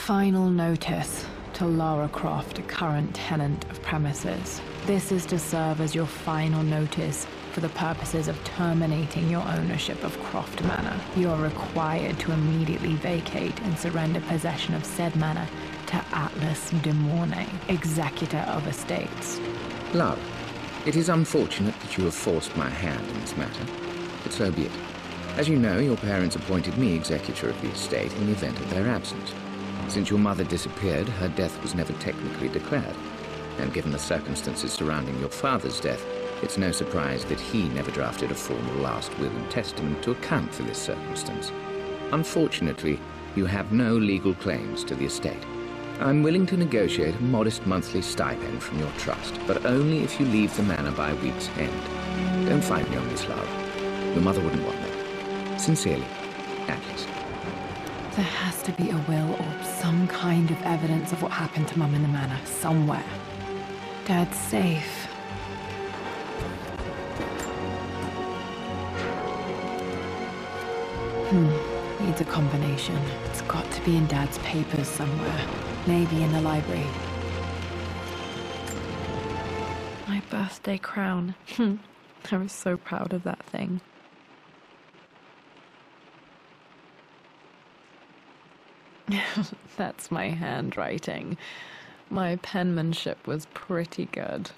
Final notice to Lara Croft, current tenant of premises. This is to serve as your final notice for the purposes of terminating your ownership of Croft Manor. You are required to immediately vacate and surrender possession of said manor to Atlas de Mornay, executor of estates. Lara, it is unfortunate that you have forced my hand in this matter, but so be it. As you know, your parents appointed me executor of the estate in the event of their absence. Since your mother disappeared, her death was never technically declared. And given the circumstances surrounding your father's death, it's no surprise that he never drafted a formal last will and testament to account for this circumstance. Unfortunately, you have no legal claims to the estate. I'm willing to negotiate a modest monthly stipend from your trust, but only if you leave the manor by week's end. Don't fight me on this, Lara. Your mother wouldn't want that. Sincerely, Atlas. There has to be a will or some kind of evidence of what happened to Mum in the manor, somewhere. Dad's safe. Needs a combination. It's got to be in Dad's papers somewhere. Maybe in the library. My birthday crown. I was so proud of that thing. That's my handwriting. My penmanship was pretty good.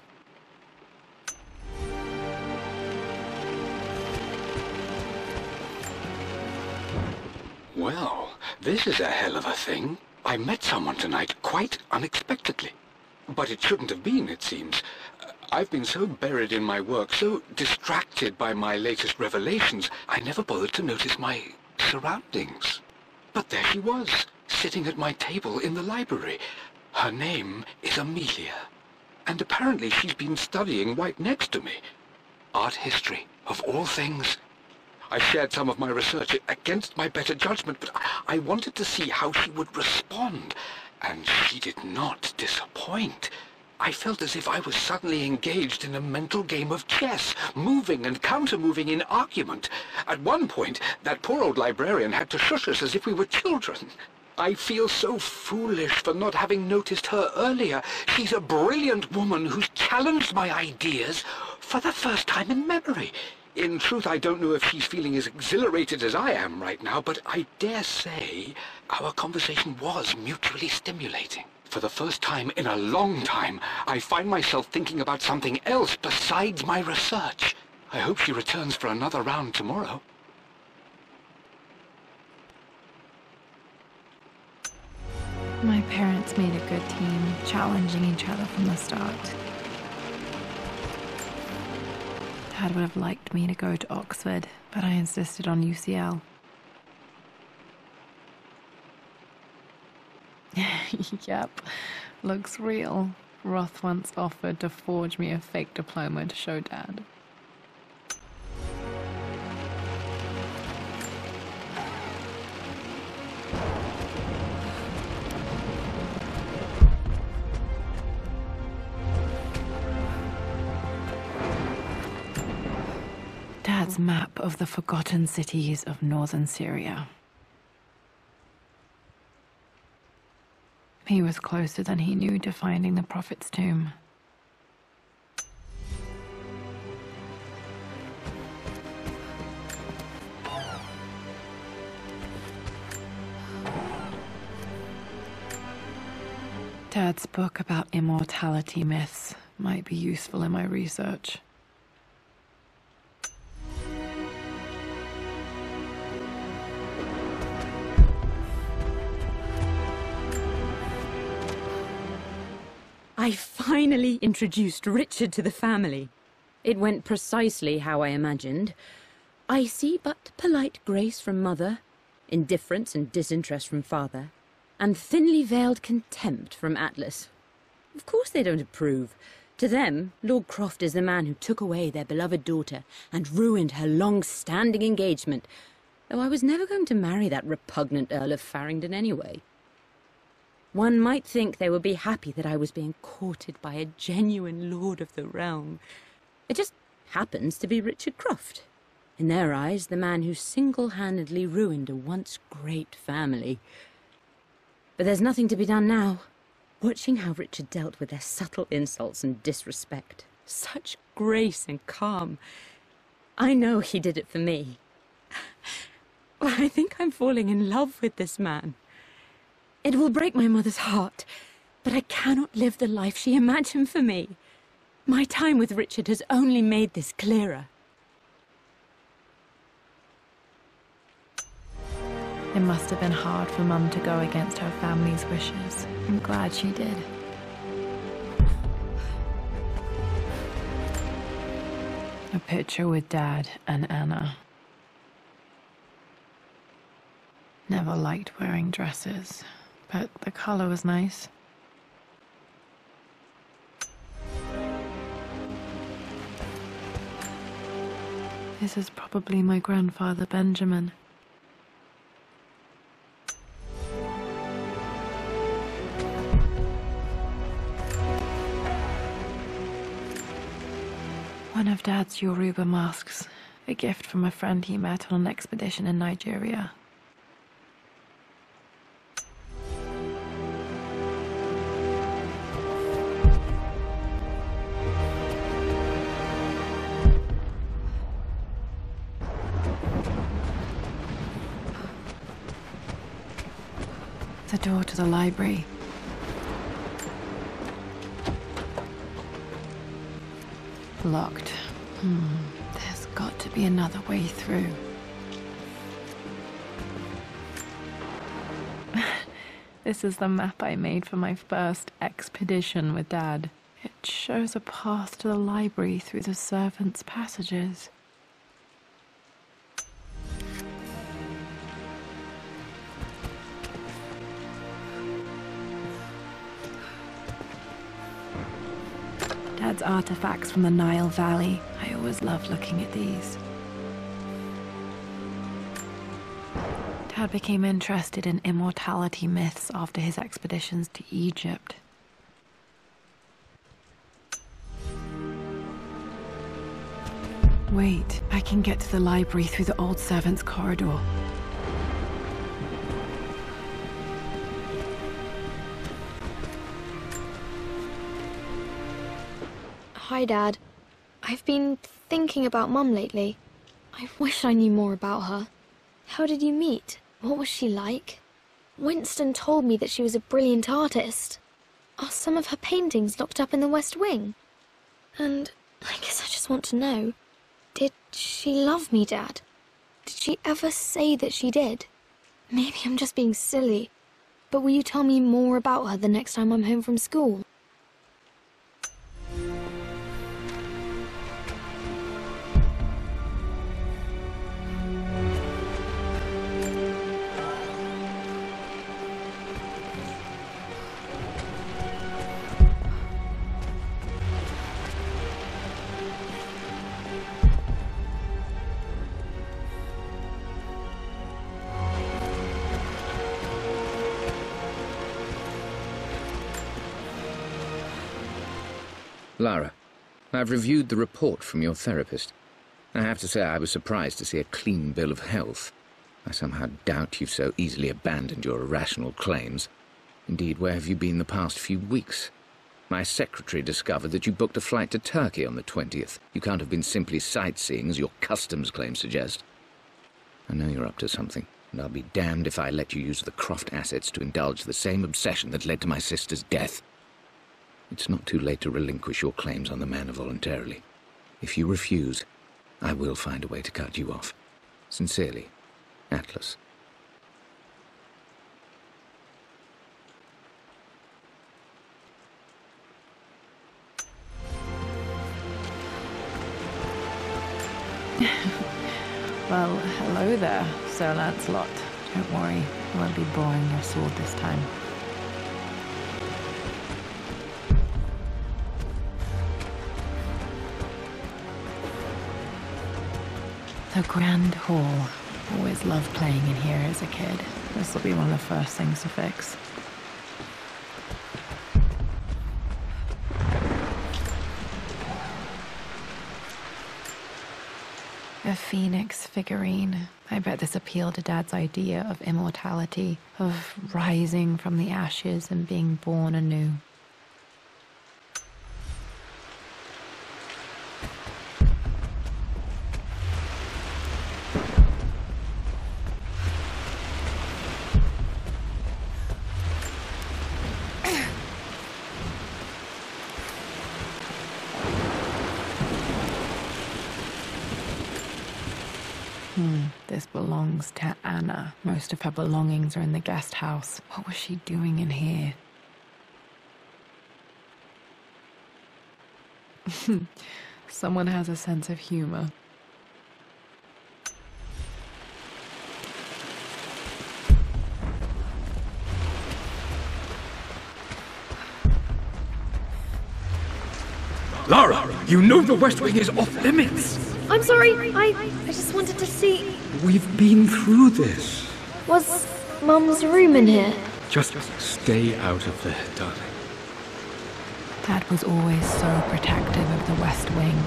Well, this is a hell of a thing. I met someone tonight quite unexpectedly. But it shouldn't have been, it seems. I've been so buried in my work, so distracted by my latest revelations, I never bothered to notice my surroundings. But there she was, sitting at my table in the library. Her name is Amelia. And apparently she's been studying right next to me. Art history, of all things. I shared some of my research against my better judgment, but I wanted to see how she would respond. And she did not disappoint. I felt as if I was suddenly engaged in a mental game of chess, moving and counter-moving in argument. At one point, that poor old librarian had to shush us as if we were children. I feel so foolish for not having noticed her earlier. She's a brilliant woman who's challenged my ideas for the first time in memory. In truth, I don't know if she's feeling as exhilarated as I am right now, but I dare say our conversation was mutually stimulating. For the first time in a long time, I find myself thinking about something else besides my research. I hope she returns for another round tomorrow. My parents made a good team, challenging each other from the start. Dad would have liked me to go to Oxford, but I insisted on UCL. Yep, looks real. Roth once offered to forge me a fake diploma to show Dad. Dad's map of the forgotten cities of northern Syria. He was closer than he knew to finding the Prophet's tomb. Dad's book about immortality myths might be useful in my research. I finally introduced Richard to the family. It went precisely how I imagined. Icy but polite grace from mother, indifference and disinterest from father, and thinly veiled contempt from Atlas. Of course they don't approve. To them, Lord Croft is the man who took away their beloved daughter and ruined her long-standing engagement, though I was never going to marry that repugnant Earl of Farringdon anyway. One might think they would be happy that I was being courted by a genuine lord of the realm. It just happens to be Richard Croft. In their eyes, the man who single-handedly ruined a once great family. But there's nothing to be done now. Watching how Richard dealt with their subtle insults and disrespect. Such grace and calm. I know he did it for me. Well, I think I'm falling in love with this man. It will break my mother's heart, but I cannot live the life she imagined for me. My time with Richard has only made this clearer. It must have been hard for Mum to go against her family's wishes. I'm glad she did. A picture with Dad and Anna. Never liked wearing dresses, but the color was nice. This is probably my grandfather Benjamin. One of Dad's Yoruba masks, a gift from a friend he met on an expedition in Nigeria. The door to the library. Locked. There's got to be another way through. This is the map I made for my first expedition with Dad. It shows a path to the library through the servants' passages. Dad's artifacts from the Nile Valley. I always loved looking at these. Dad became interested in immortality myths after his expeditions to Egypt. Wait, I can get to the library through the old servants' corridor. Hi, Dad. I've been thinking about Mum lately. I wish I knew more about her. How did you meet? What was she like? Winston told me that she was a brilliant artist. Are some of her paintings locked up in the West Wing? And I guess I just want to know, did she love me, Dad? Did she ever say that she did? Maybe I'm just being silly, but will you tell me more about her the next time I'm home from school? Lara, I've reviewed the report from your therapist. I have to say I was surprised to see a clean bill of health. I somehow doubt you've so easily abandoned your irrational claims. Indeed, where have you been the past few weeks? My secretary discovered that you booked a flight to Turkey on the 20th. You can't have been simply sightseeing, as your customs claims suggest. I know you're up to something, and I'll be damned if I let you use the Croft assets to indulge the same obsession that led to my sister's death. It's not too late to relinquish your claims on the manor voluntarily. If you refuse, I will find a way to cut you off. Sincerely, Atlas. Well, hello there, Sir Lancelot. Don't worry, I won't be boring your sword this time. The Grand Hall. Always loved playing in here as a kid. This will be one of the first things to fix. A phoenix figurine. I bet this appealed to Dad's idea of immortality, of rising from the ashes and being born anew. This belongs to Anna. Most of her belongings are in the guest house. What was she doing in here? Someone has a sense of humor. Lara, you know the West Wing is off limits. I'm sorry, I just wanted to see... We've been through this. Was Mum's room in here? Just stay out of there, darling. Dad was always so protective of the West Wing.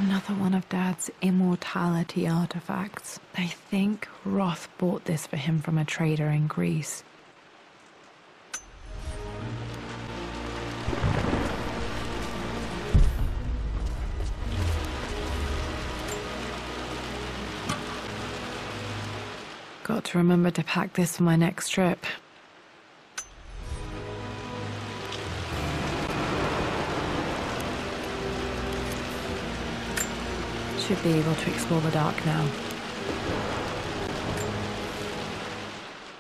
Another one of Dad's immortality artifacts. I think Roth bought this for him from a trader in Greece. Got to remember to pack this for my next trip. Should be able to explore the dark now.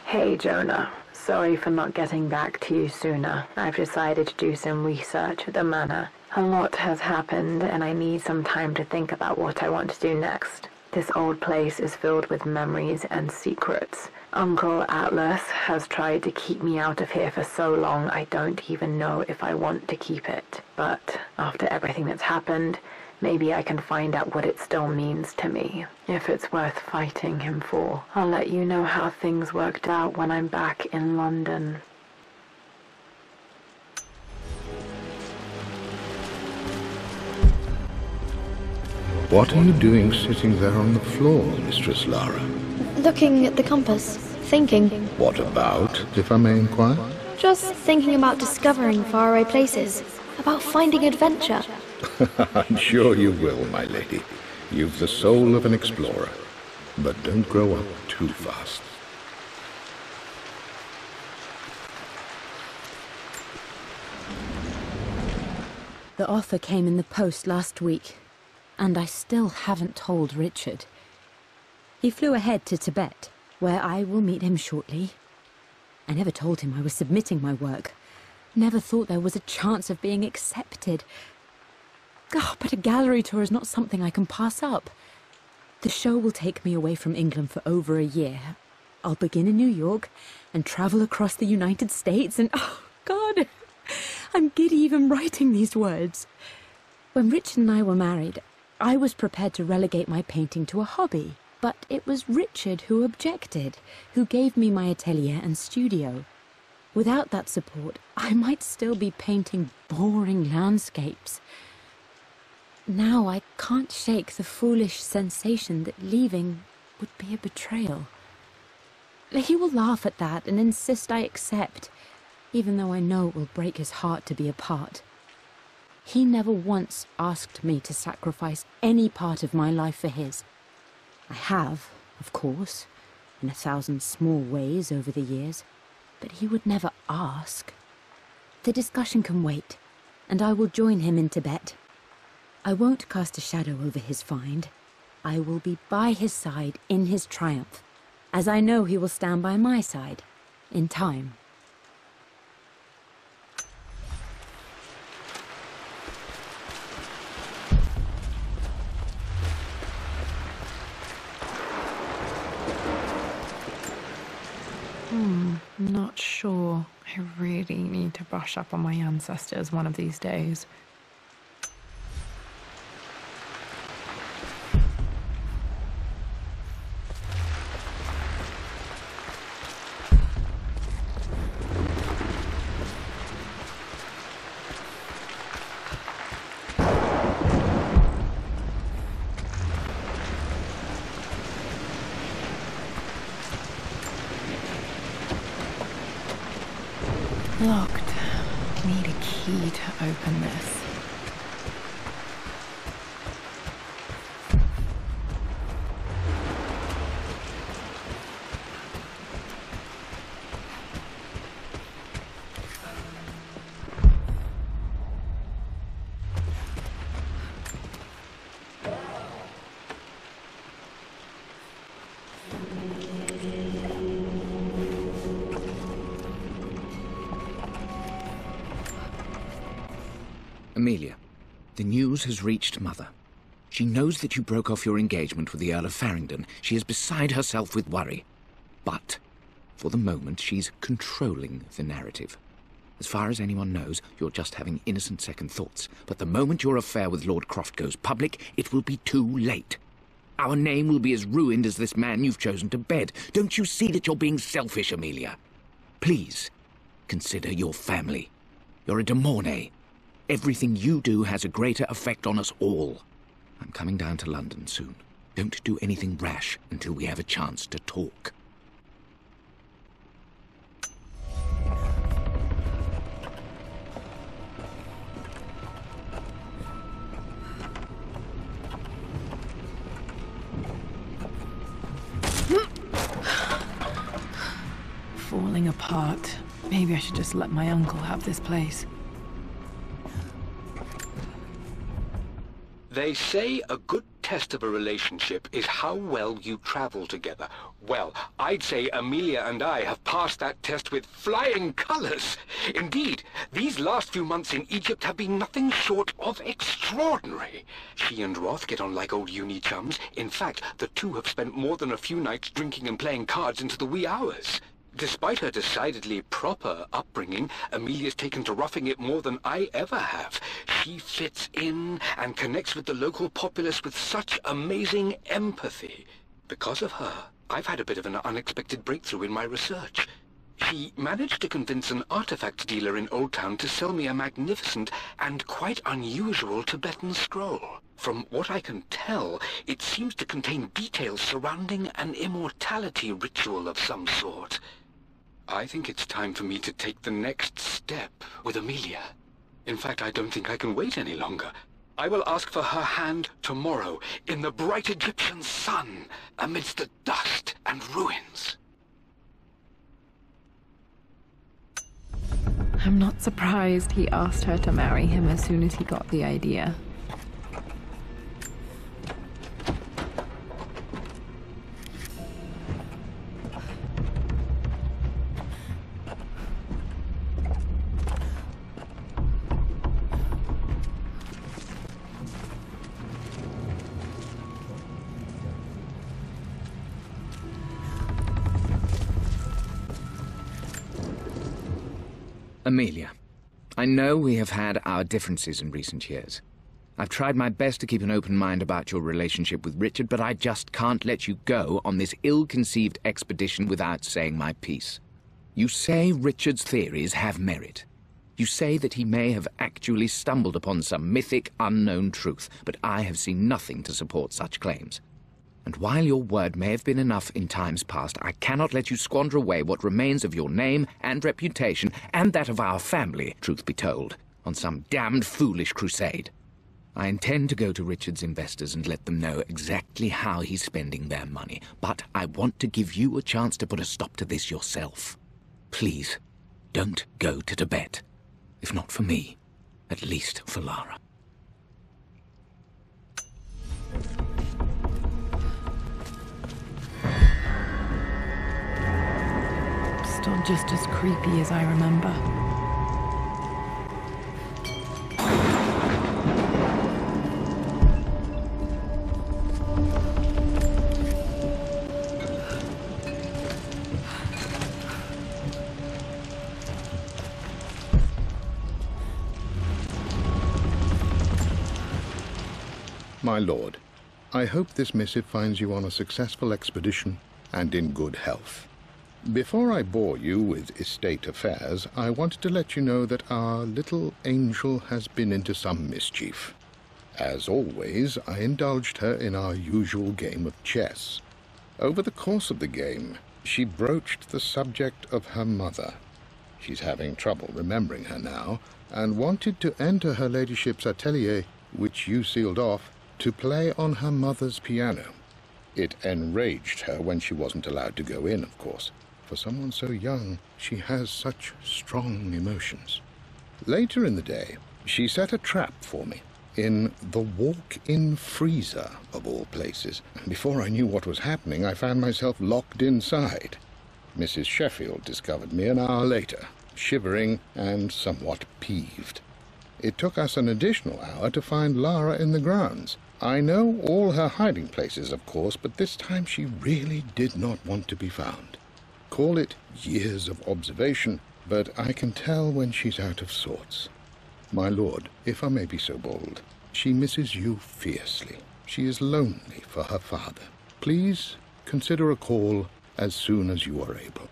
Hey Jonah, sorry for not getting back to you sooner. I've decided to do some research at the manor. A lot has happened and I need some time to think about what I want to do next. This old place is filled with memories and secrets. Uncle Atlas has tried to keep me out of here for so long I don't even know if I want to keep it. But after everything that's happened, maybe I can find out what it still means to me, if it's worth fighting him for. I'll let you know how things worked out when I'm back in London. What are you doing sitting there on the floor, Mistress Lara? Looking at the compass, thinking. What about, if I may inquire? Just thinking about discovering faraway places, about finding adventure. I'm sure you will, my lady. You've the soul of an explorer. But don't grow up too fast. The offer came in the post last week, and I still haven't told Richard. He flew ahead to Tibet, where I will meet him shortly. I never told him I was submitting my work. Never thought there was a chance of being accepted. Oh, but a gallery tour is not something I can pass up. The show will take me away from England for over a year. I'll begin in New York and travel across the United States and... oh, God! I'm giddy even writing these words. When Richard and I were married, I was prepared to relegate my painting to a hobby. But it was Richard who objected, who gave me my atelier and studio. Without that support, I might still be painting boring landscapes. Now I can't shake the foolish sensation that leaving would be a betrayal. He will laugh at that and insist I accept, even though I know it will break his heart to be apart. He never once asked me to sacrifice any part of my life for his. I have, of course, in 1,000 small ways over the years, but he would never ask. The discussion can wait, and I will join him in Tibet. I won't cast a shadow over his find. I will be by his side in his triumph, as I know he will stand by my side, in time. Not sure. sure. I really need to brush up on my ancestors one of these days. Locked. Need a key to open this. Amelia, the news has reached Mother. She knows that you broke off your engagement with the Earl of Farringdon. She is beside herself with worry. But, for the moment, she's controlling the narrative. As far as anyone knows, you're just having innocent second thoughts. But the moment your affair with Lord Croft goes public, it will be too late. Our name will be as ruined as this man you've chosen to bed. Don't you see that you're being selfish, Amelia? Please, consider your family. You're a de Mornay. Everything you do has a greater effect on us all. I'm coming down to London soon. Don't do anything rash until we have a chance to talk. Falling apart. Maybe I should just let my uncle have this place. They say a good test of a relationship is how well you travel together. Well, I'd say Amelia and I have passed that test with flying colors. Indeed, these last few months in Egypt have been nothing short of extraordinary. She and Roth get on like old uni chums. In fact, the two have spent more than a few nights drinking and playing cards into the wee hours. Despite her decidedly proper upbringing, Amelia's taken to roughing it more than I ever have. She fits in and connects with the local populace with such amazing empathy. Because of her, I've had a bit of an unexpected breakthrough in my research. She managed to convince an artifact dealer in Old Town to sell me a magnificent and quite unusual Tibetan scroll. From what I can tell, it seems to contain details surrounding an immortality ritual of some sort. I think it's time for me to take the next step with Amelia. In fact, I don't think I can wait any longer. I will ask for her hand tomorrow, in the bright Egyptian sun, amidst the dust and ruins. I'm not surprised he asked her to marry him as soon as he got the idea. Amelia, I know we have had our differences in recent years. I've tried my best to keep an open mind about your relationship with Richard, but I just can't let you go on this ill-conceived expedition without saying my piece. You say Richard's theories have merit. You say that he may have actually stumbled upon some mythic, unknown truth, but I have seen nothing to support such claims. And while your word may have been enough in times past, I cannot let you squander away what remains of your name and reputation, and that of our family, truth be told, on some damned foolish crusade. I intend to go to Richard's investors and let them know exactly how he's spending their money, but I want to give you a chance to put a stop to this yourself. Please, don't go to Tibet. If not for me, at least for Lara. Still just as creepy as I remember. My lord, I hope this missive finds you on a successful expedition and in good health. Before I bore you with estate affairs, I wanted to let you know that our little angel has been into some mischief. As always, I indulged her in our usual game of chess. Over the course of the game, she broached the subject of her mother. She's having trouble remembering her now, and wanted to enter her ladyship's atelier, which you sealed off, to play on her mother's piano. It enraged her when she wasn't allowed to go in, of course. For someone so young, she has such strong emotions. Later in the day, she set a trap for me in the walk-in freezer, of all places. Before I knew what was happening, I found myself locked inside. Mrs. Sheffield discovered me an hour later, shivering and somewhat peeved. It took us an additional hour to find Lara in the grounds. I know all her hiding places, of course, but this time she really did not want to be found. Call it years of observation, but I can tell when she's out of sorts. My lord, if I may be so bold, she misses you fiercely. She is lonely for her father. Please consider a call as soon as you are able.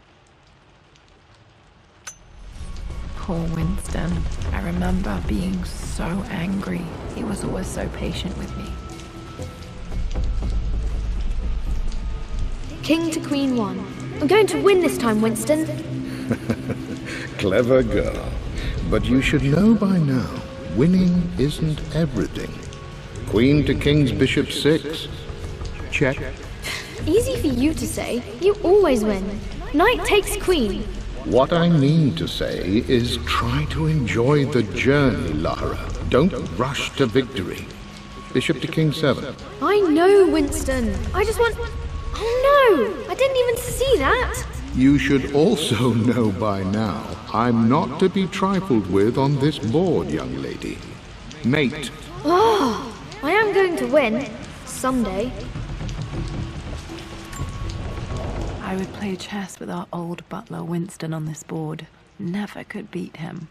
Poor Winston. I remember being so angry. He was always so patient with me. King to Queen 1. I'm going to win this time, Winston. Clever girl. But you should know by now, winning isn't everything. Queen to King's Bishop 6. Check. Easy for you to say. You always win. Knight takes queen. What I mean to say is try to enjoy the journey, Lara. Don't rush to victory. Bishop to King 7. I know, Winston. I just want... Oh no! I didn't even see that! You should also know by now, I'm not to be trifled with on this board, young lady. Mate. Oh, I am going to win. Someday. I would play chess with our old butler Winston on this board. Never could beat him.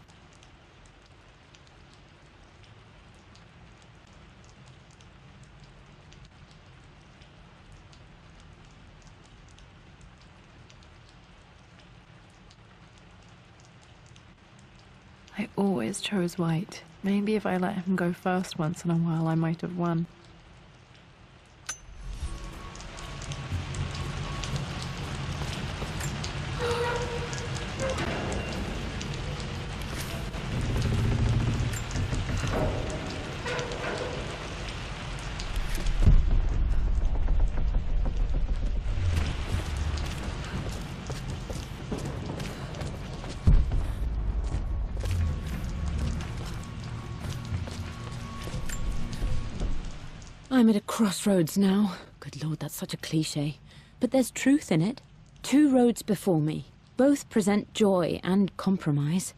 I always chose white. Maybe if I let him go first once in a while, I might have won. I'm at a crossroads now. Good Lord, that's such a cliché. But there's truth in it. Two roads before me. Both present joy and compromise.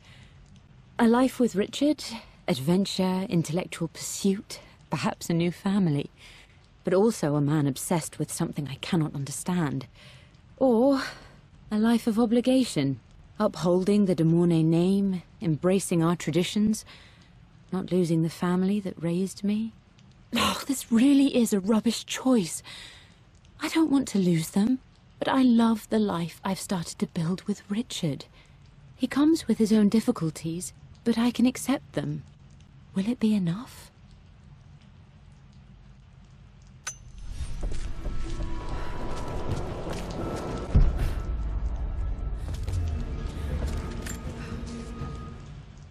A life with Richard, adventure, intellectual pursuit, perhaps a new family. But also a man obsessed with something I cannot understand. Or a life of obligation, upholding the de Mornay name, embracing our traditions, not losing the family that raised me. Oh, this really is a rubbish choice. I don't want to lose them, but I love the life I've started to build with Richard. He comes with his own difficulties, but I can accept them. Will it be enough?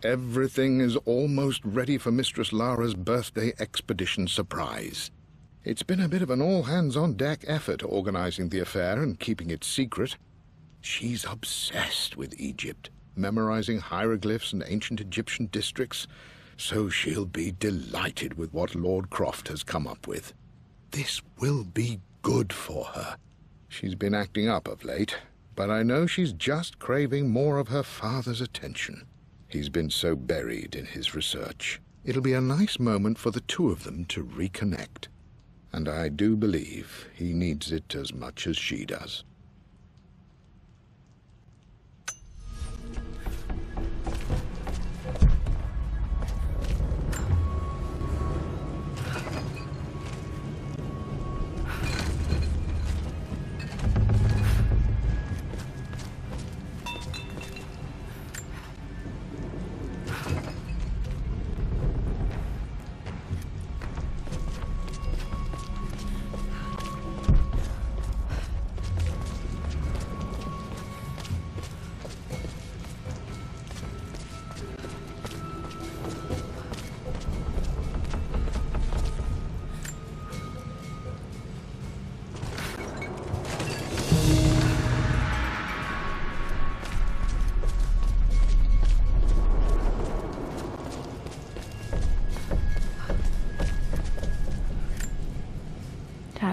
Everything is almost ready for Mistress Lara's birthday expedition surprise. It's been a bit of an all-hands-on-deck effort organizing the affair and keeping it secret. She's obsessed with Egypt, memorizing hieroglyphs and ancient Egyptian districts, so she'll be delighted with what Lord Croft has come up with. This will be good for her. She's been acting up of late, but I know she's just craving more of her father's attention. He's been so buried in his research. It'll be a nice moment for the two of them to reconnect. And I do believe he needs it as much as she does.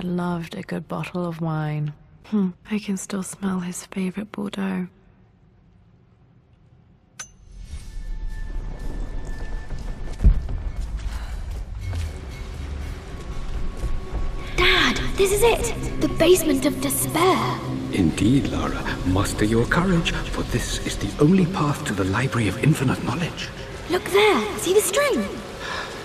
loved a good bottle of wine. I can still smell his favorite Bordeaux. Dad, this is it! The basement of despair! Indeed, Lara. Muster your courage, for this is the only path to the Library of Infinite Knowledge. Look there! See the string?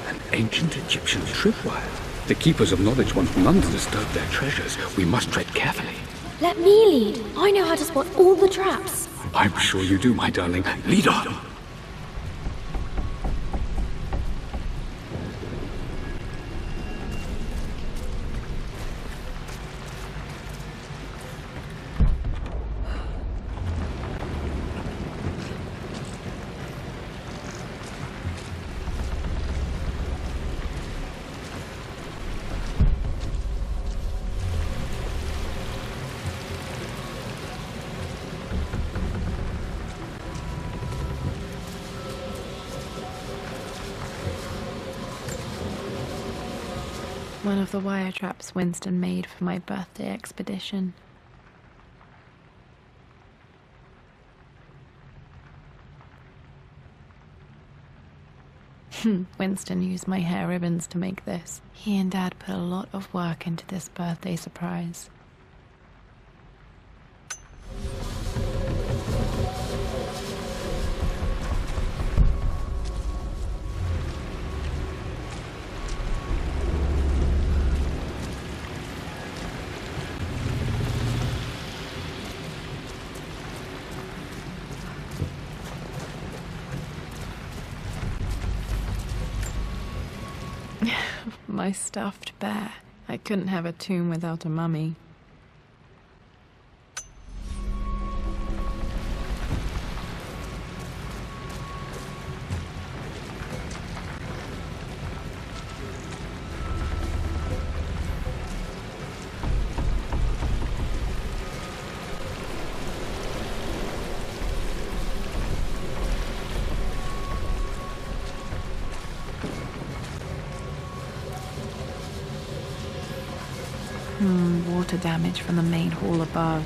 An ancient Egyptian tripwire. The Keepers of Knowledge want none to disturb their treasures. We must tread carefully. Let me lead. I know how to spot all the traps. I'm sure you do, my darling. Lead on! One of the wire traps Winston made for my birthday expedition. Winston used my hair ribbons to make this. He and Dad put a lot of work into this birthday surprise. My stuffed bear. I couldn't have a tomb without a mummy. Water damage from the main hall above.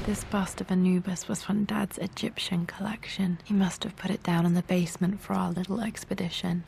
This bust of Anubis was from Dad's Egyptian collection. He must have put it down in the basement for our little expedition.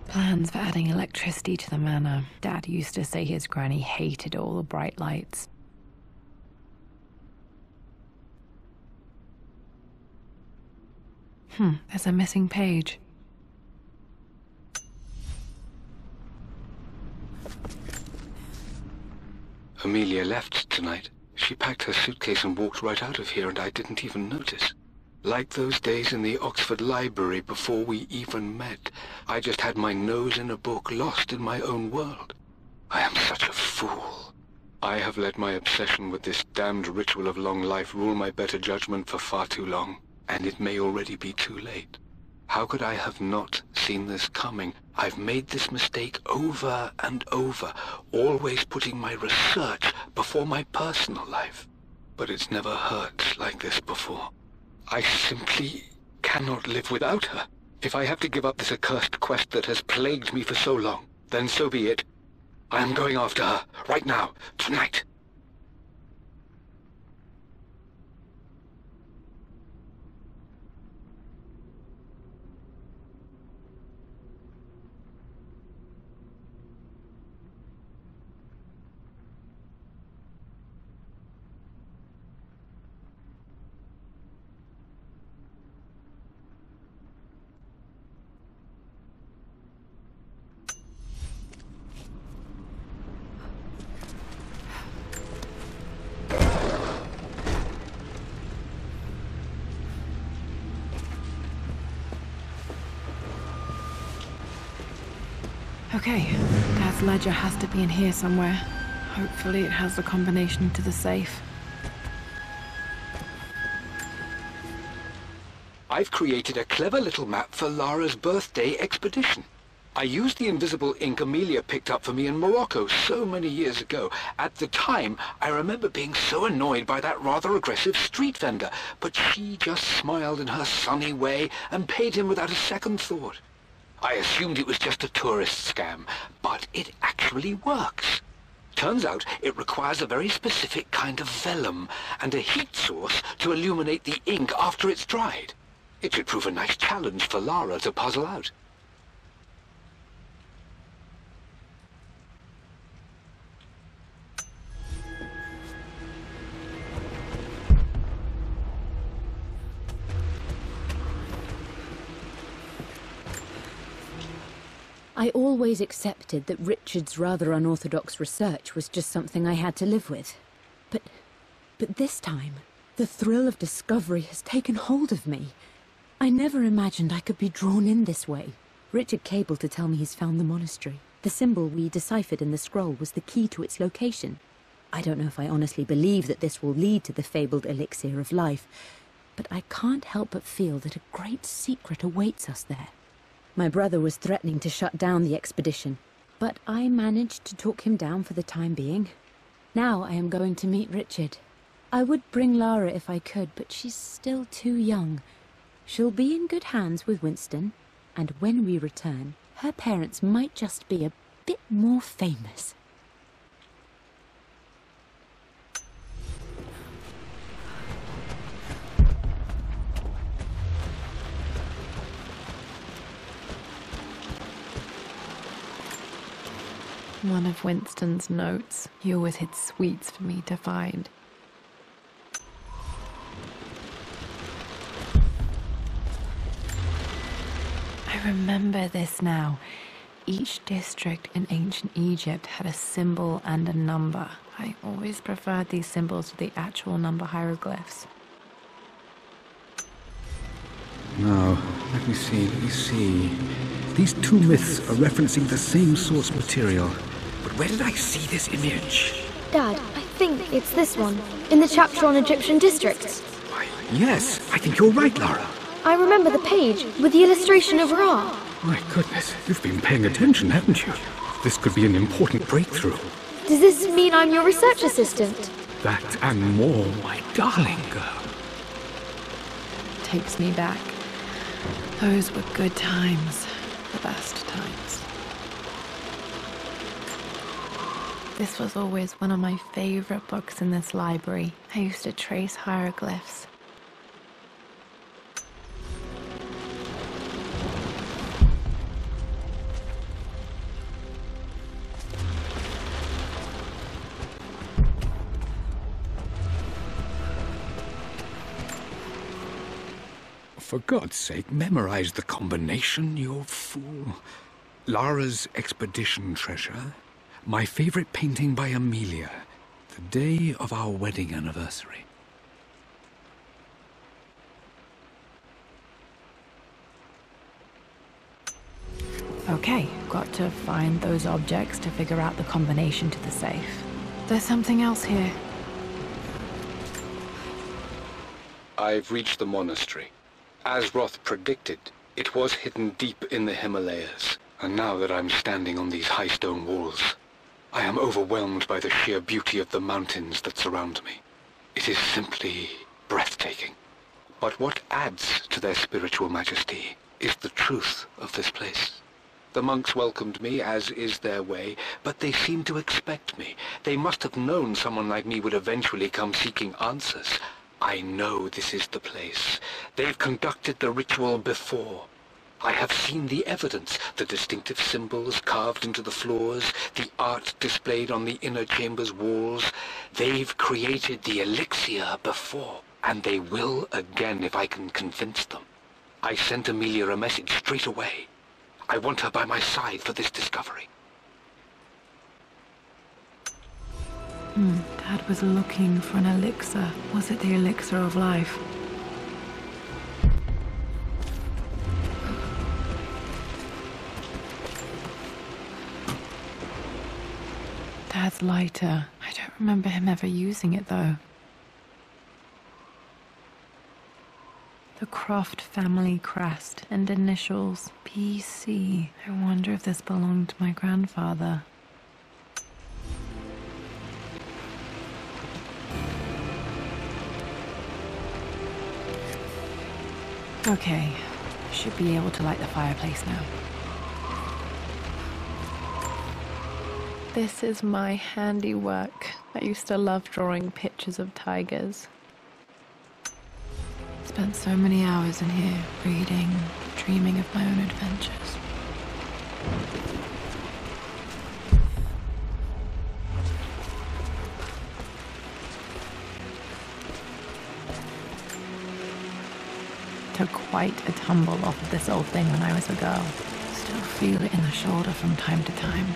Plans for adding electricity to the manor. Dad used to say his granny hated all the bright lights. There's a missing page. Amelia left tonight. She packed her suitcase and walked right out of here, and I didn't even notice. Like those days in the Oxford Library before we even met. I just had my nose in a book, lost in my own world. I am such a fool. I have let my obsession with this damned ritual of long life rule my better judgment for far too long, and it may already be too late. How could I have not seen this coming? I've made this mistake over and over, always putting my research before my personal life. But it's never hurt like this before. I simply cannot live without her. If I have to give up this accursed quest that has plagued me for so long, then so be it. I am going after her, right now, tonight. Okay, Dad's ledger has to be in here somewhere. Hopefully it has the combination to the safe. I've created a clever little map for Lara's birthday expedition. I used the invisible ink Amelia picked up for me in Morocco so many years ago. At the time, I remember being so annoyed by that rather aggressive street vendor, but she just smiled in her sunny way and paid him without a second thought. I assumed it was just a tourist scam, but it actually works. Turns out it requires a very specific kind of vellum and a heat source to illuminate the ink after it's dried. It should prove a nice challenge for Lara to puzzle out. I always accepted that Richard's rather unorthodox research was just something I had to live with. But this time, the thrill of discovery has taken hold of me. I never imagined I could be drawn in this way. Richard cabled to tell me he's found the monastery. The symbol we deciphered in the scroll was the key to its location. I don't know if I honestly believe that this will lead to the fabled elixir of life, but I can't help but feel that a great secret awaits us there. My brother was threatening to shut down the expedition, but I managed to talk him down for the time being. Now I am going to meet Richard. I would bring Lara if I could, but she's still too young. She'll be in good hands with Winston, and when we return, her parents might just be a bit more famous. One of Winston's notes. He always hid sweets for me to find. I remember this now. Each district in ancient Egypt had a symbol and a number. I always preferred these symbols to the actual number hieroglyphs. Now, let me see. These two myths are referencing the same source material. But where did I see this image? Dad, I think it's this one, in the chapter on Egyptian districts. Why, yes, I think you're right, Lara. I remember the page with the illustration of Ra. My goodness, you've been paying attention, haven't you? This could be an important breakthrough. Does this mean I'm your research assistant? That and more, my darling girl. Takes me back. Those were good times. The best times. This was always one of my favorite books in this library. I used to trace hieroglyphs. For God's sake, memorize the combination, you fool. Lara's expedition treasure, my favorite painting by Amelia, the day of our wedding anniversary. Okay, got to find those objects to figure out the combination to the safe. There's something else here. I've reached the monastery. As Roth predicted, it was hidden deep in the Himalayas, and now that I'm standing on these high stone walls, I am overwhelmed by the sheer beauty of the mountains that surround me. It is simply breathtaking. But what adds to their spiritual majesty is the truth of this place. The monks welcomed me, as is their way, but they seemed to expect me. They must have known someone like me would eventually come seeking answers. I know this is the place. They've conducted the ritual before. I have seen the evidence, the distinctive symbols carved into the floors, the art displayed on the inner chamber's walls. They've created the elixir before, and they will again if I can convince them. I sent Amelia a message straight away. I want her by my side for this discovery. Dad was looking for an elixir. Was it the elixir of life? This lighter. I don't remember him ever using it, though. The Croft family crest and initials PC. I wonder if this belonged to my grandfather. Okay, should be able to light the fireplace now. This is my handiwork. I used to love drawing pictures of tigers. Spent so many hours in here, reading, dreaming of my own adventures. Took quite a tumble off of this old thing when I was a girl. Still feel it in the shoulder from time to time.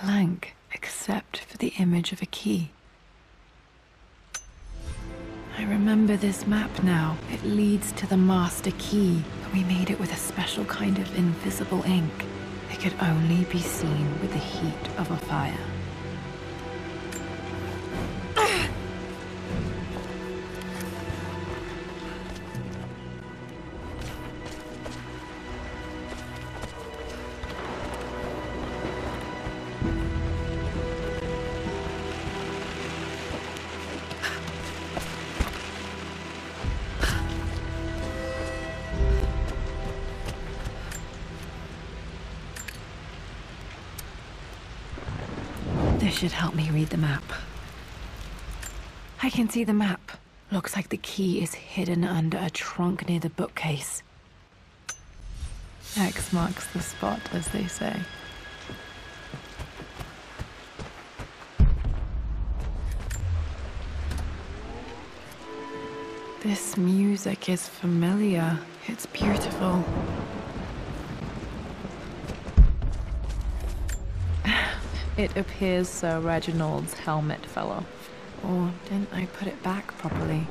Blank, except for the image of a key. I remember this map now. It leads to the master key, but we made it with a special kind of invisible ink. It could only be seen with the heat of a fire. This should help me read the map. I can see the map. Looks like the key is hidden under a trunk near the bookcase. X marks the spot, as they say. This music is familiar. It's beautiful. It appears Sir Reginald's helmet fell off. Or didn't I put it back properly?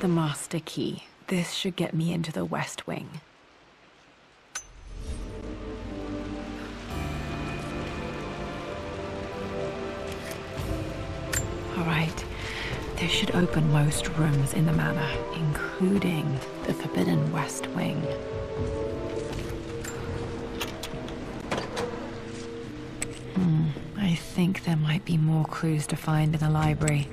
The master key. This should get me into the West Wing. All right, this should open most rooms in the manor, including the forbidden West Wing. I think there might be more clues to find in the library.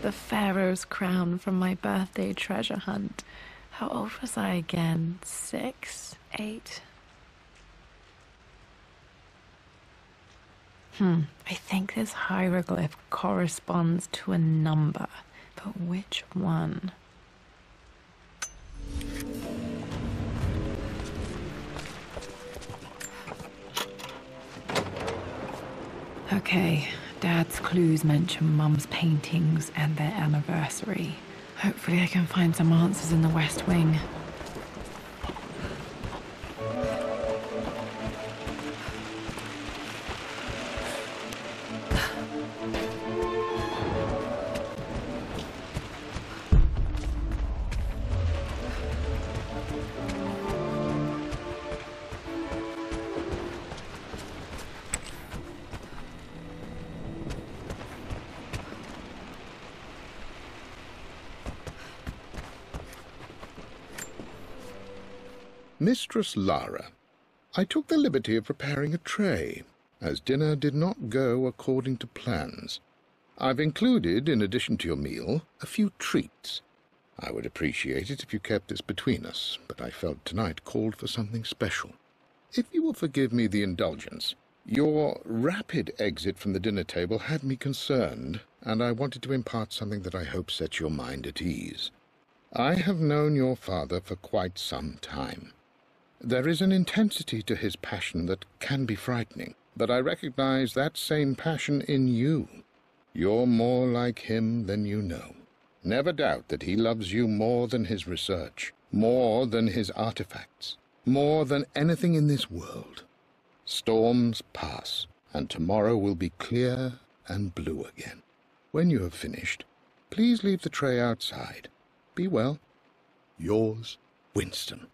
The Pharaoh's crown from my birthday treasure hunt. How old was I again? 6? 8? I think this hieroglyph corresponds to a number, but which one? Okay, Dad's clues mention Mum's paintings and their anniversary. Hopefully I can find some answers in the West Wing. Mistress Lara, I took the liberty of preparing a tray, as dinner did not go according to plans. I've included, in addition to your meal, a few treats. I would appreciate it if you kept this between us, but I felt tonight called for something special. If you will forgive me the indulgence, your rapid exit from the dinner table had me concerned, and I wanted to impart something that I hope sets your mind at ease. I have known your father for quite some time. There is an intensity to his passion that can be frightening, but I recognize that same passion in you. You're more like him than you know. Never doubt that he loves you more than his research, more than his artifacts, more than anything in this world. Storms pass, and tomorrow will be clear and blue again. When you have finished, please leave the tray outside. Be well. Yours, Winston.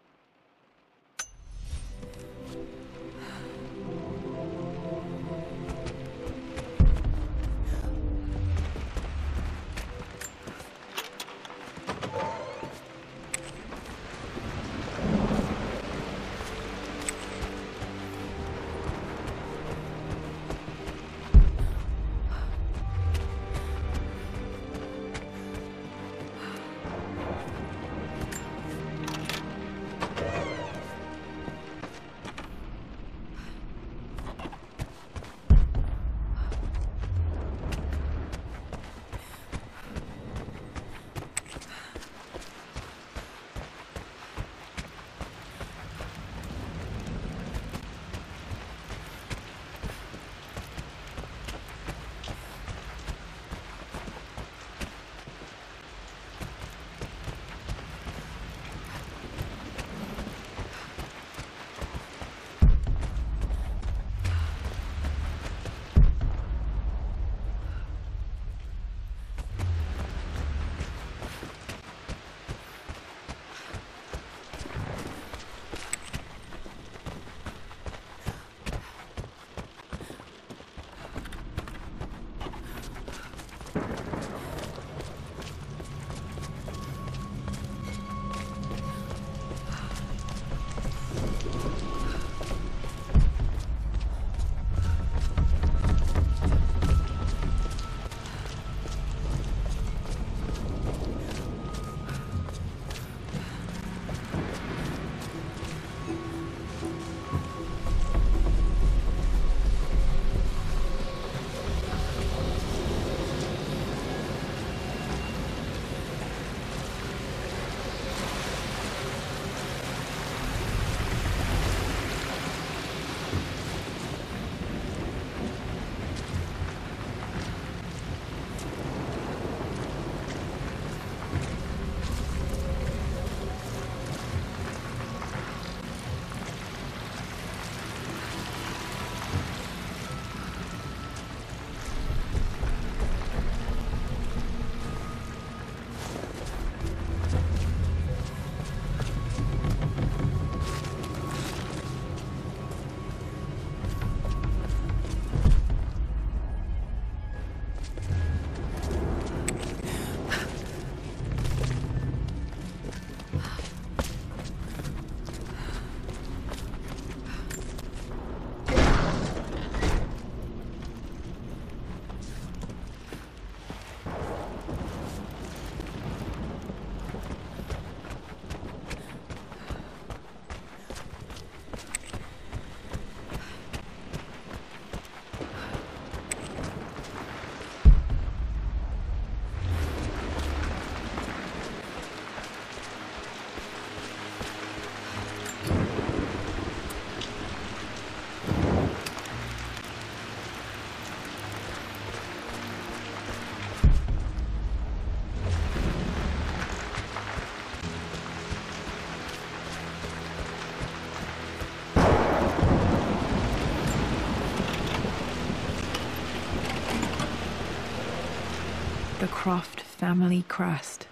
The Croft family crest.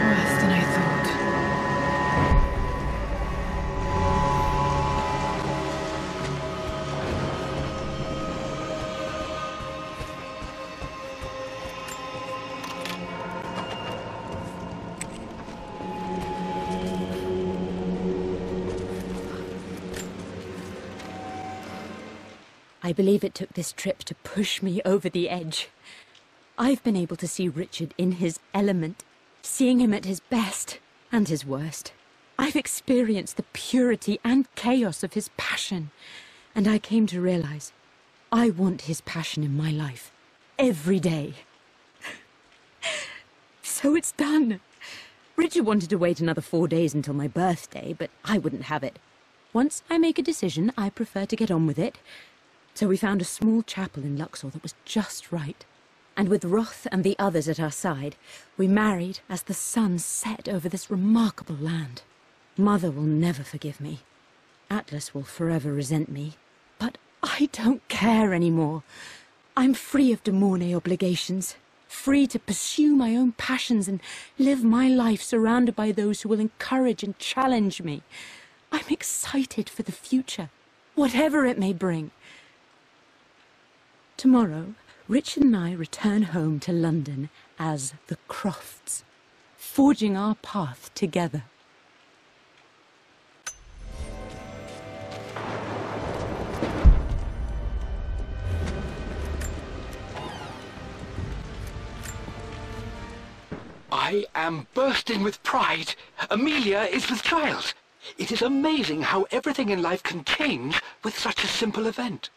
Worse than I thought. I believe it took this trip to push me over the edge. I've been able to see Richard in his element, seeing him at his best and his worst. I've experienced the purity and chaos of his passion, and I came to realize I want his passion in my life every day. So it's done. Richard wanted to wait another 4 days until my birthday, but I wouldn't have it. Once I make a decision, I prefer to get on with it. So we found a small chapel in Luxor that was just right. And with Roth and the others at our side, we married as the sun set over this remarkable land. Mother will never forgive me. Atlas will forever resent me. But I don't care anymore. I'm free of de Mornay obligations. Free to pursue my own passions and live my life surrounded by those who will encourage and challenge me. I'm excited for the future, whatever it may bring. Tomorrow, Richard and I return home to London as the Crofts, forging our path together. I am bursting with pride. Amelia is with child. It is amazing how everything in life can change with such a simple event.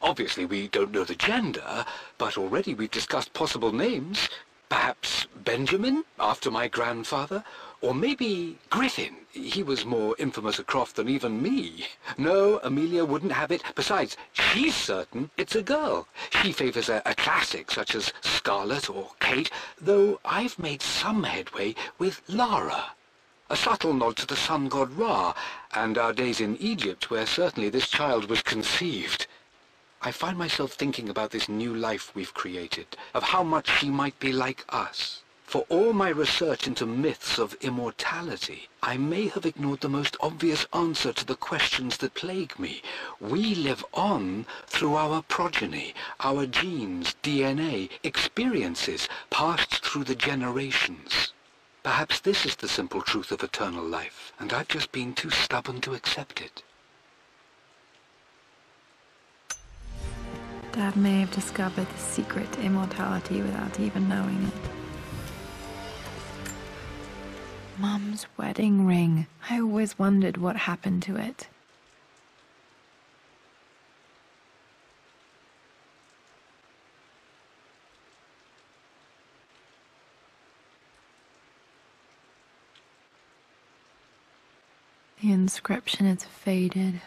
Obviously, we don't know the gender, but already we've discussed possible names. Perhaps Benjamin, after my grandfather, or maybe Griffin. He was more infamous a Croft than even me. No, Amelia wouldn't have it. Besides, she's certain it's a girl. She favours a classic such as Scarlet or Kate, though I've made some headway with Lara. A subtle nod to the sun god Ra, and our days in Egypt, where certainly this child was conceived. I find myself thinking about this new life we've created, of how much she might be like us. For all my research into myths of immortality, I may have ignored the most obvious answer to the questions that plague me. We live on through our progeny, our genes, DNA, experiences passed through the generations. Perhaps this is the simple truth of eternal life, and I've just been too stubborn to accept it. Dad may have discovered the secret to immortality without even knowing it. Mum's wedding ring. I always wondered what happened to it. The inscription is faded.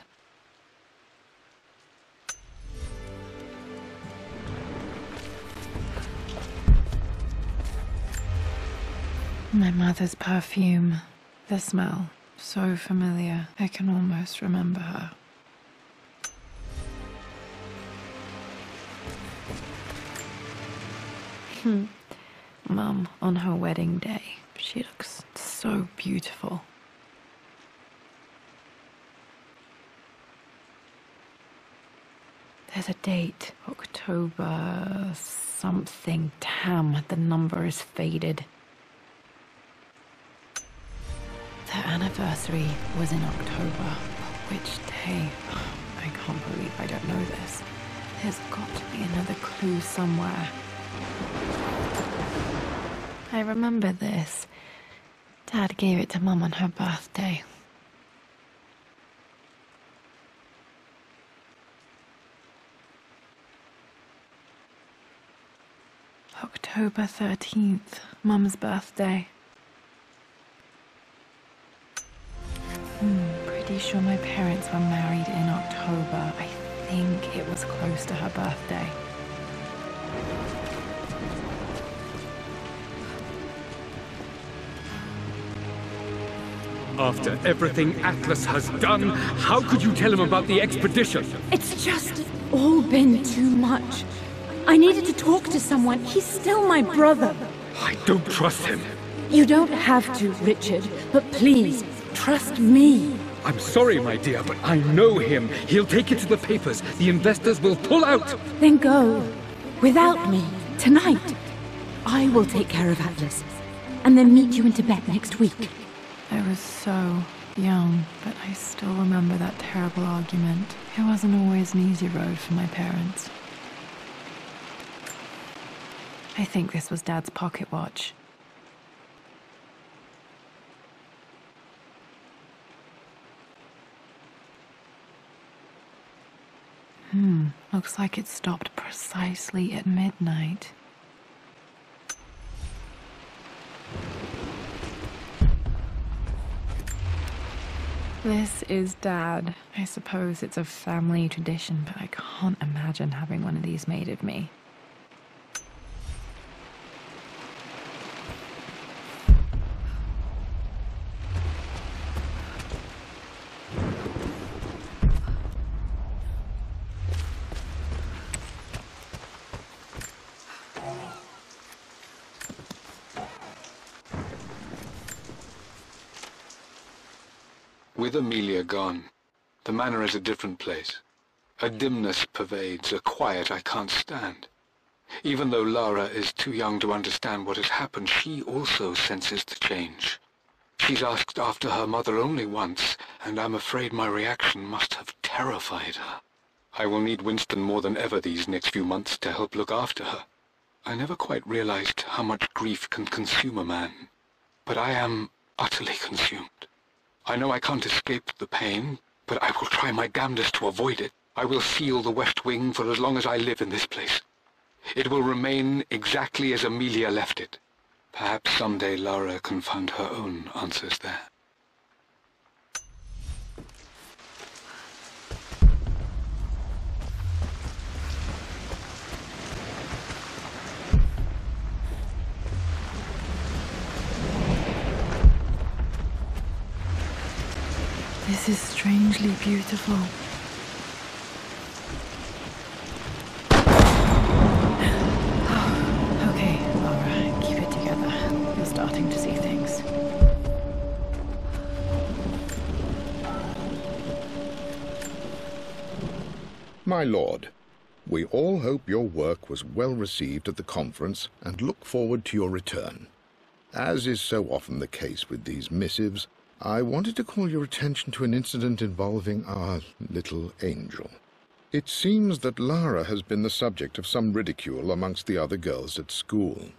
My mother's perfume. The smell. So familiar. I can almost remember her. Mum, on her wedding day. She looks so beautiful. There's a date. October something. Damn, the number is faded. Their anniversary was in October. Which day? I can't believe I don't know this. There's got to be another clue somewhere. I remember this. Dad gave it to Mum on her birthday. October 13th, Mum's birthday. Pretty sure my parents were married in October. I think it was close to her birthday. After everything Atlas has done, how could you tell him about the expedition? It's just all been too much. I needed to talk to someone. He's still my brother. I don't trust him. You don't have to, Richard, but please, trust me. I'm sorry, my dear, but I know him. He'll take it to the papers. The investors will pull out. Then go. Without me. Tonight. I will take care of Atlas. And then meet you in Tibet next week. I was so young, but I still remember that terrible argument. It wasn't always an easy road for my parents. I think this was Dad's pocket watch. Looks like it stopped precisely at midnight. This is Dad. I suppose it's a family tradition, but I can't imagine having one of these made of me. With Amelia gone, the manor is a different place. A dimness pervades, a quiet I can't stand. Even though Lara is too young to understand what has happened, she also senses the change. She's asked after her mother only once, and I'm afraid my reaction must have terrified her. I will need Winston more than ever these next few months to help look after her. I never quite realized how much grief can consume a man, but I am utterly consumed. I know I can't escape the pain, but I will try my damnedest to avoid it. I will seal the West Wing for as long as I live in this place. It will remain exactly as Amelia left it. Perhaps someday Lara can find her own answers there. This is strangely beautiful. Oh, okay, Lara, keep it together. You're starting to see things. My lord, we all hope your work was well received at the conference and look forward to your return. As is so often the case with these missives, I wanted to call your attention to an incident involving our little angel. It seems that Lara has been the subject of some ridicule amongst the other girls at school.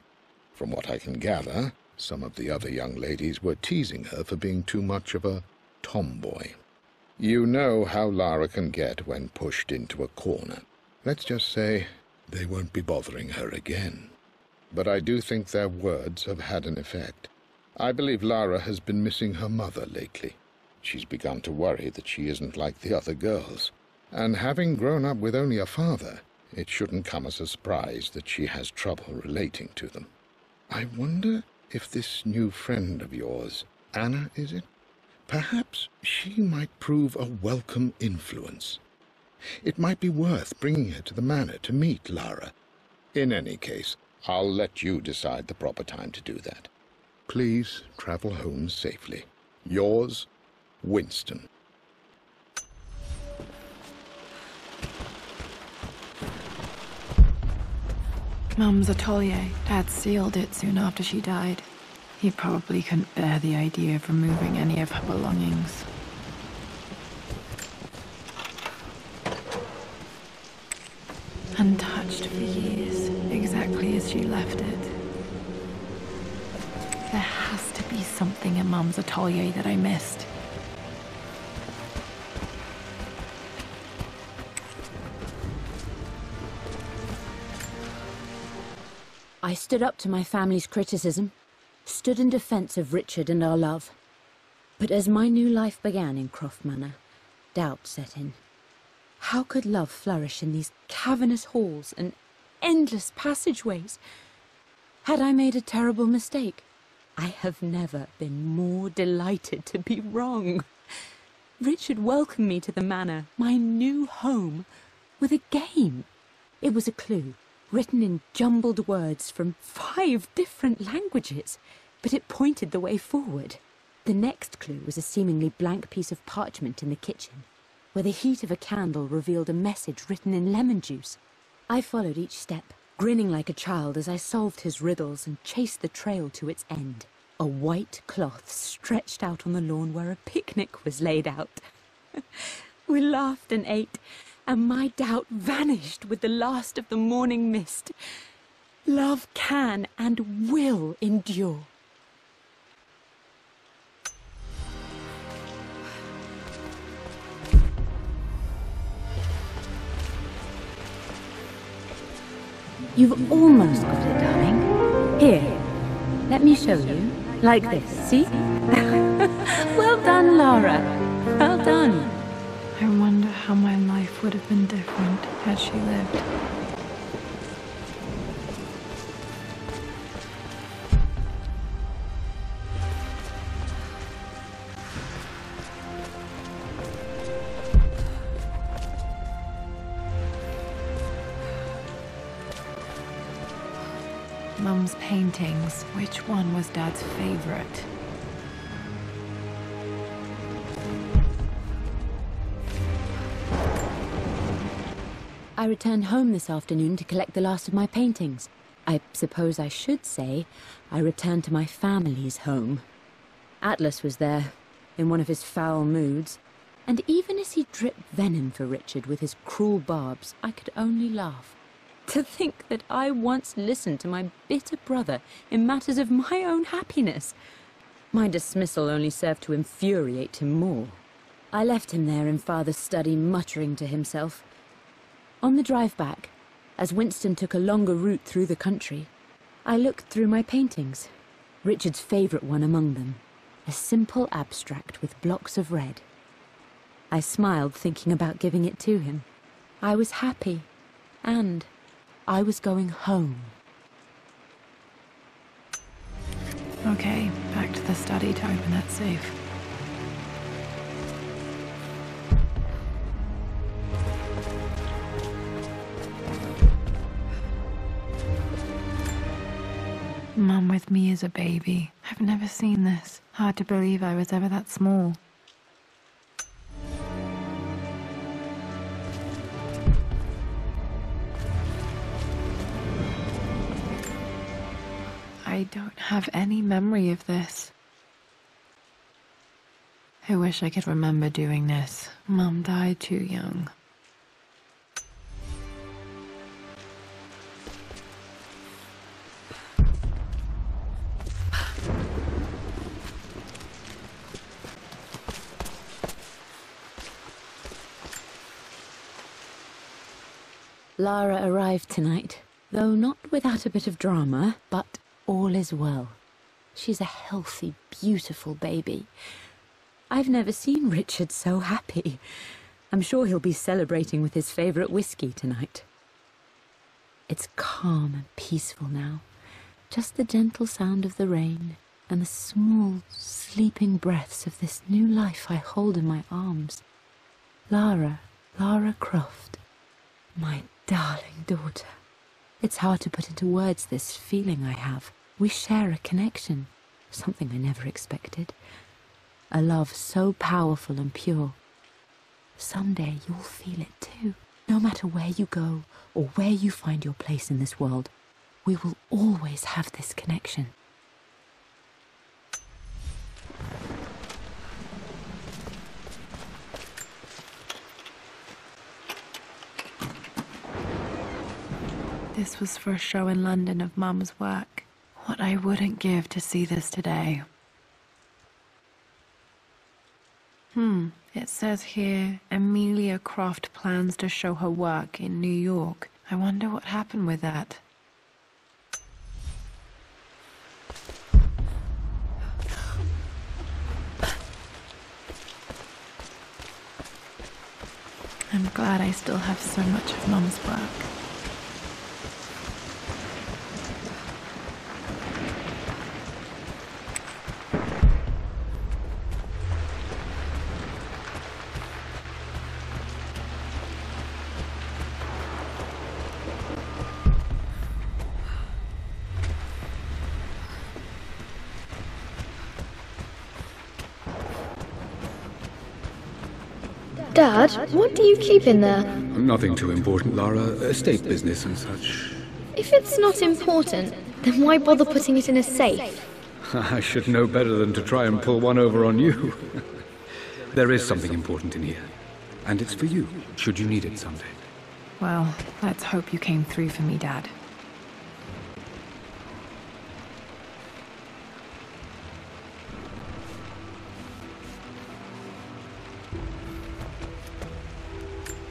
From what I can gather, some of the other young ladies were teasing her for being too much of a tomboy. You know how Lara can get when pushed into a corner. Let's just say they won't be bothering her again. But I do think their words have had an effect. I believe Lara has been missing her mother lately. She's begun to worry that she isn't like the other girls. And having grown up with only a father, it shouldn't come as a surprise that she has trouble relating to them. I wonder if this new friend of yours, Anna, is it? Perhaps she might prove a welcome influence. It might be worth bringing her to the manor to meet Lara. In any case, I'll let you decide the proper time to do that. Please travel home safely. Yours, Winston. Mum's atelier. Dad sealed it soon after she died. He probably couldn't bear the idea of removing any of her belongings. Untouched for years, exactly as she left it. There has to be something in Mum's atelier that I missed. I stood up to my family's criticism, stood in defense of Richard and our love. But as my new life began in Croft Manor, doubt set in. How could love flourish in these cavernous halls and endless passageways? Had I made a terrible mistake? I have never been more delighted to be wrong. Richard welcomed me to the manor, my new home, with a game. It was a clue, written in jumbled words from 5 different languages, but it pointed the way forward. The next clue was a seemingly blank piece of parchment in the kitchen, where the heat of a candle revealed a message written in lemon juice. I followed each step, grinning like a child as I solved his riddles and chased the trail to its end. a white cloth stretched out on the lawn where a picnic was laid out. We laughed and ate, and my doubt vanished with the last of the morning mist. Love can and will endure. You've almost got it, darling. Here, let me show you. Like this, see? Well done, Lara. Well done. I wonder how my life would have been different had she lived. Mum's paintings. Which one was Dad's favorite? I returned home this afternoon to collect the last of my paintings. I suppose I should say I returned to my family's home. Atlas was there, in one of his foul moods, and even as he dripped venom for Richard with his cruel barbs, I could only laugh. To think that I once listened to my bitter brother in matters of my own happiness. My dismissal only served to infuriate him more. I left him there in Father's study, muttering to himself. On the drive back, as Winston took a longer route through the country, I looked through my paintings, Richard's favourite one among them, a simple abstract with blocks of red. I smiled, thinking about giving it to him. I was happy, and I was going home. Okay, back to the study to open that safe. Mum with me as a baby. I've never seen this. Hard to believe I was ever that small. I don't have any memory of this. I wish I could remember doing this. Mum died too young. Lara arrived tonight, though not without a bit of drama, but all is well. She's a healthy, beautiful baby. I've never seen Richard so happy. I'm sure he'll be celebrating with his favourite whiskey tonight. It's calm and peaceful now. Just the gentle sound of the rain and the small, sleeping breaths of this new life I hold in my arms. Lara Croft, my darling daughter. It's hard to put into words this feeling I have. We share a connection, something I never expected. A love so powerful and pure. Someday you'll feel it too. No matter where you go or where you find your place in this world, we will always have this connection. This was for a show in London of Mum's work. What I wouldn't give to see this today. It says here, Amelia Croft plans to show her work in New York. I wonder what happened with that. I'm glad I still have so much of Mum's work. Dad, what do you keep in there? Nothing too important, Lara. Estate business and such. If it's not important, then why bother putting it in a safe? I should know better than to try and pull one over on you. There is something important in here, and it's for you, should you need it someday. Well, let's hope you came through for me, Dad.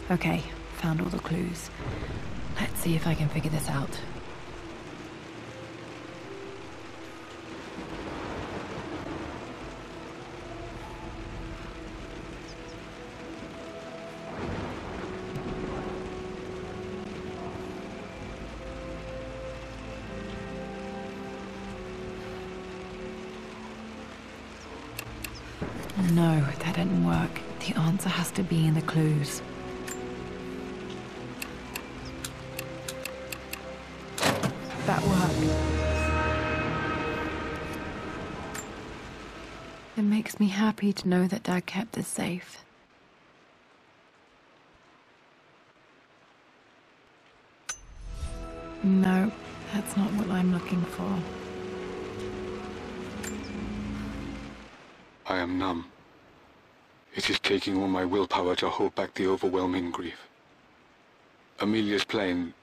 Okay, found all the clues. Let's see if I can figure this out. No, that didn't work. The answer has to be in the clues. That worked. It makes me happy to know that Dad kept this safe. No, that's not what I'm looking for. I am numb. It is taking all my willpower to hold back the overwhelming grief. Amelia's plane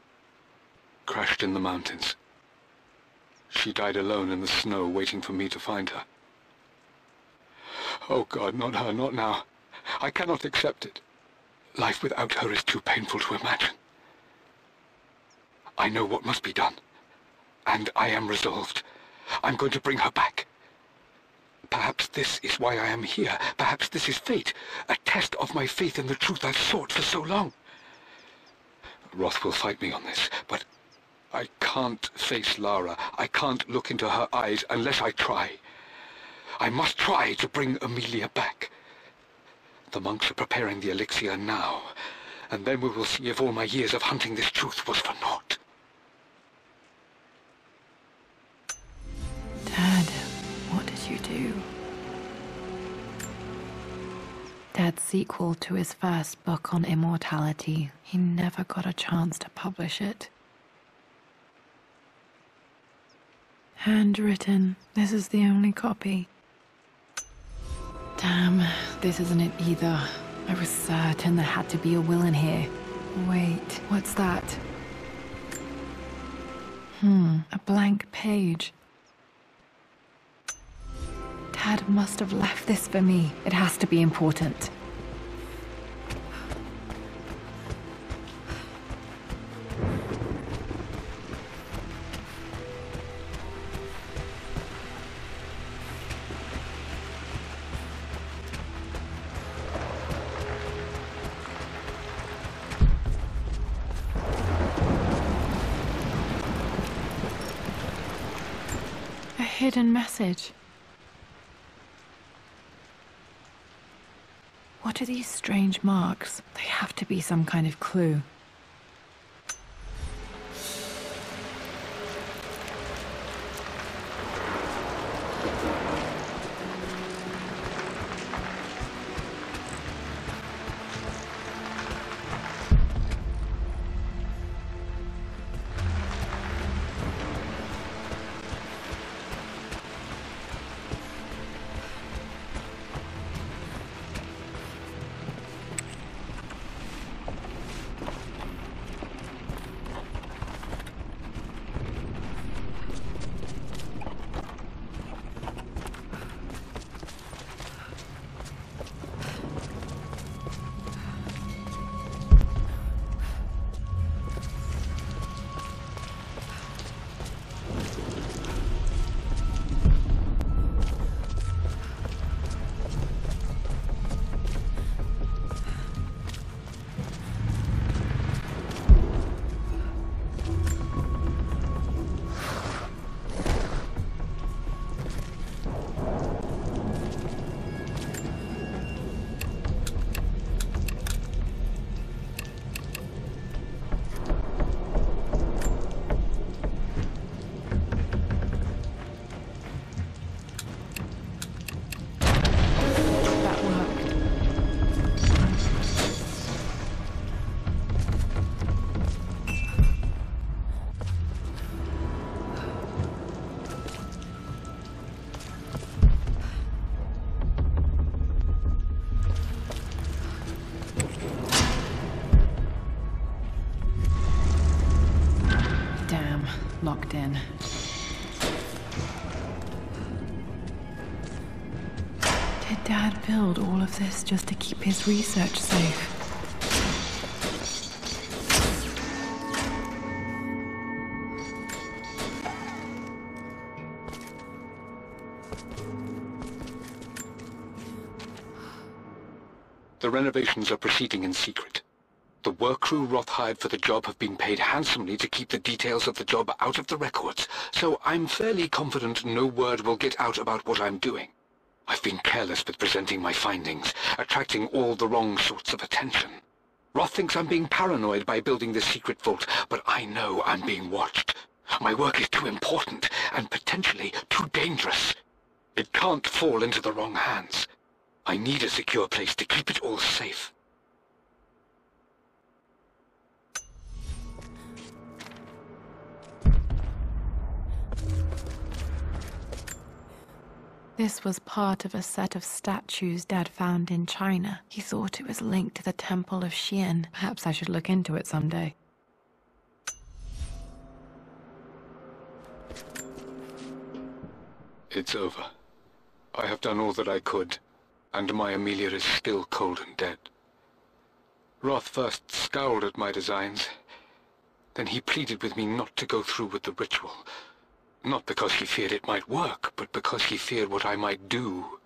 crashed in the mountains. She died alone in the snow, waiting for me to find her. Oh God, not her, not now. I cannot accept it. Life without her is too painful to imagine. I know what must be done, and I am resolved. I'm going to bring her back. Perhaps this is why I am here. Perhaps this is fate, a test of my faith in the truth I've sought for so long. Roth will fight me on this, but I can't face Lara. I can't look into her eyes unless I try. I must try to bring Amelia back. The monks are preparing the elixir now, and then we will see if all my years of hunting this truth was for naught. Dad, what did you do? Dad's sequel to his first book on immortality. He never got a chance to publish it. Handwritten. This is the only copy. Damn, this isn't it either. I was certain there had to be a will in here. Wait, what's that? A blank page. Dad must have left this for me. It has to be important. A hidden message. What are these strange marks? They have to be some kind of clue. locked in. Did Dad build all of this just to keep his research safe? The renovations are proceeding in secret. The work crew Roth hired for the job have been paid handsomely to keep the details of the job out of the records, so I'm fairly confident no word will get out about what I'm doing. I've been careless with presenting my findings, attracting all the wrong sorts of attention. Roth thinks I'm being paranoid by building this secret vault, but I know I'm being watched. My work is too important, and potentially too dangerous. It can't fall into the wrong hands. I need a secure place to keep it all safe. This was part of a set of statues Dad found in China. He thought it was linked to the Temple of Xian. Perhaps I should look into it someday. It's over. I have done all that I could, and my Amelia is still cold and dead. Roth first scowled at my designs. Then he pleaded with me not to go through with the ritual. Not because he feared it might work, but because he feared what I might do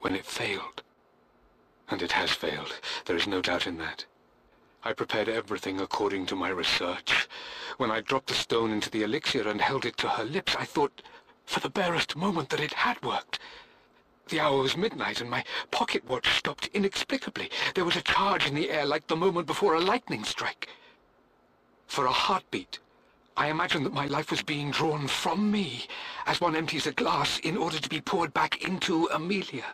when it failed. And it has failed. There is no doubt in that. I prepared everything according to my research. When I dropped the stone into the elixir and held it to her lips, I thought for the barest moment that it had worked. The hour was midnight, and my pocket watch stopped inexplicably. There was a charge in the air like the moment before a lightning strike. For a heartbeat, I imagined that my life was being drawn from me, as one empties a glass in order to be poured back into Amelia.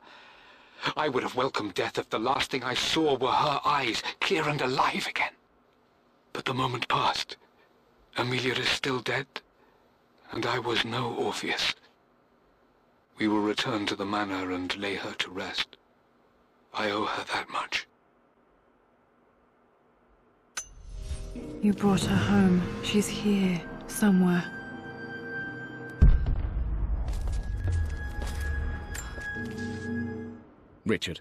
I would have welcomed death if the last thing I saw were her eyes, clear and alive again. But the moment passed. Amelia is still dead, and I was no Orpheus. We will return to the manor and lay her to rest. I owe her that much. You brought her home. She's here, somewhere. Richard,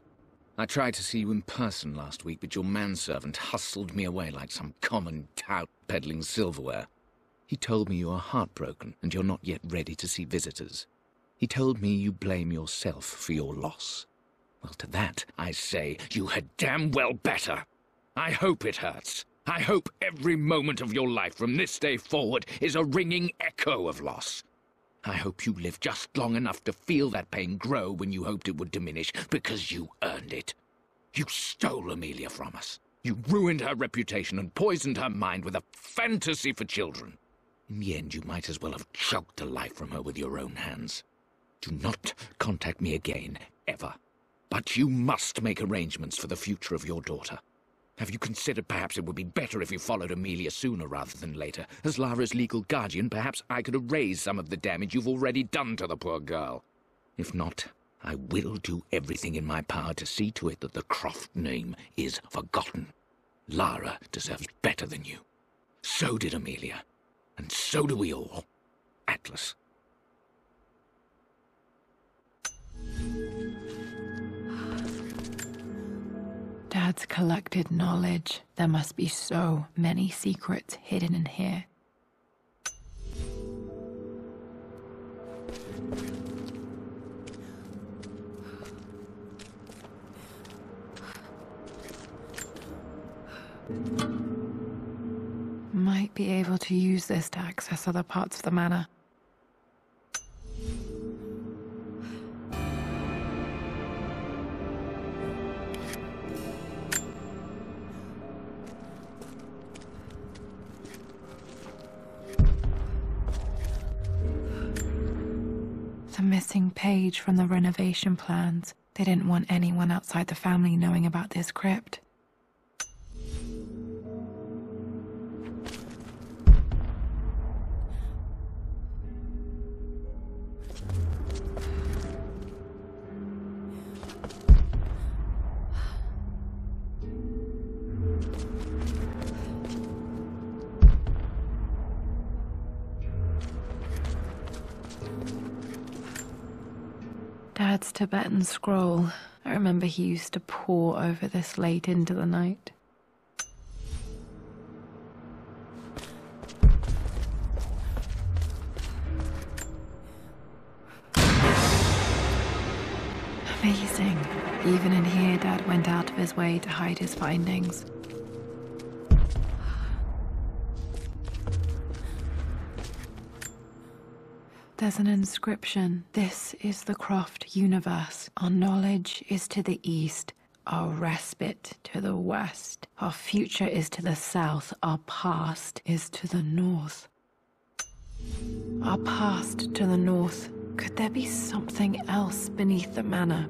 I tried to see you in person last week, but your manservant hustled me away like some common tout peddling silverware. He told me you are heartbroken and you're not yet ready to see visitors. He told me you blame yourself for your loss. Well, to that, I say you had damn well better. I hope it hurts. I hope every moment of your life from this day forward is a ringing echo of loss. I hope you live just long enough to feel that pain grow when you hoped it would diminish, because you earned it. You stole Amelia from us. You ruined her reputation and poisoned her mind with a fantasy for children. In the end, you might as well have choked the life from her with your own hands. Do not contact me again, ever. But you must make arrangements for the future of your daughter. Have you considered perhaps it would be better if you followed Amelia sooner rather than later? As Lara's legal guardian, perhaps I could erase some of the damage you've already done to the poor girl. If not, I will do everything in my power to see to it that the Croft name is forgotten. Lara deserves better than you. So did Amelia. And so do we all. Atlas. Dad's collected knowledge. There must be so many secrets hidden in here. Might be able to use this to access other parts of the manor. The missing page from the renovation plans. They didn't want anyone outside the family knowing about this crypt. Dad's Tibetan scroll. I remember he used to pore over this late into the night. Amazing. Even in here, Dad went out of his way to hide his findings. There's an inscription. This is the Croft universe. Our knowledge is to the east, our respite to the west. Our future is to the south, our past is to the north. Our past to the north. Could there be something else beneath the manor?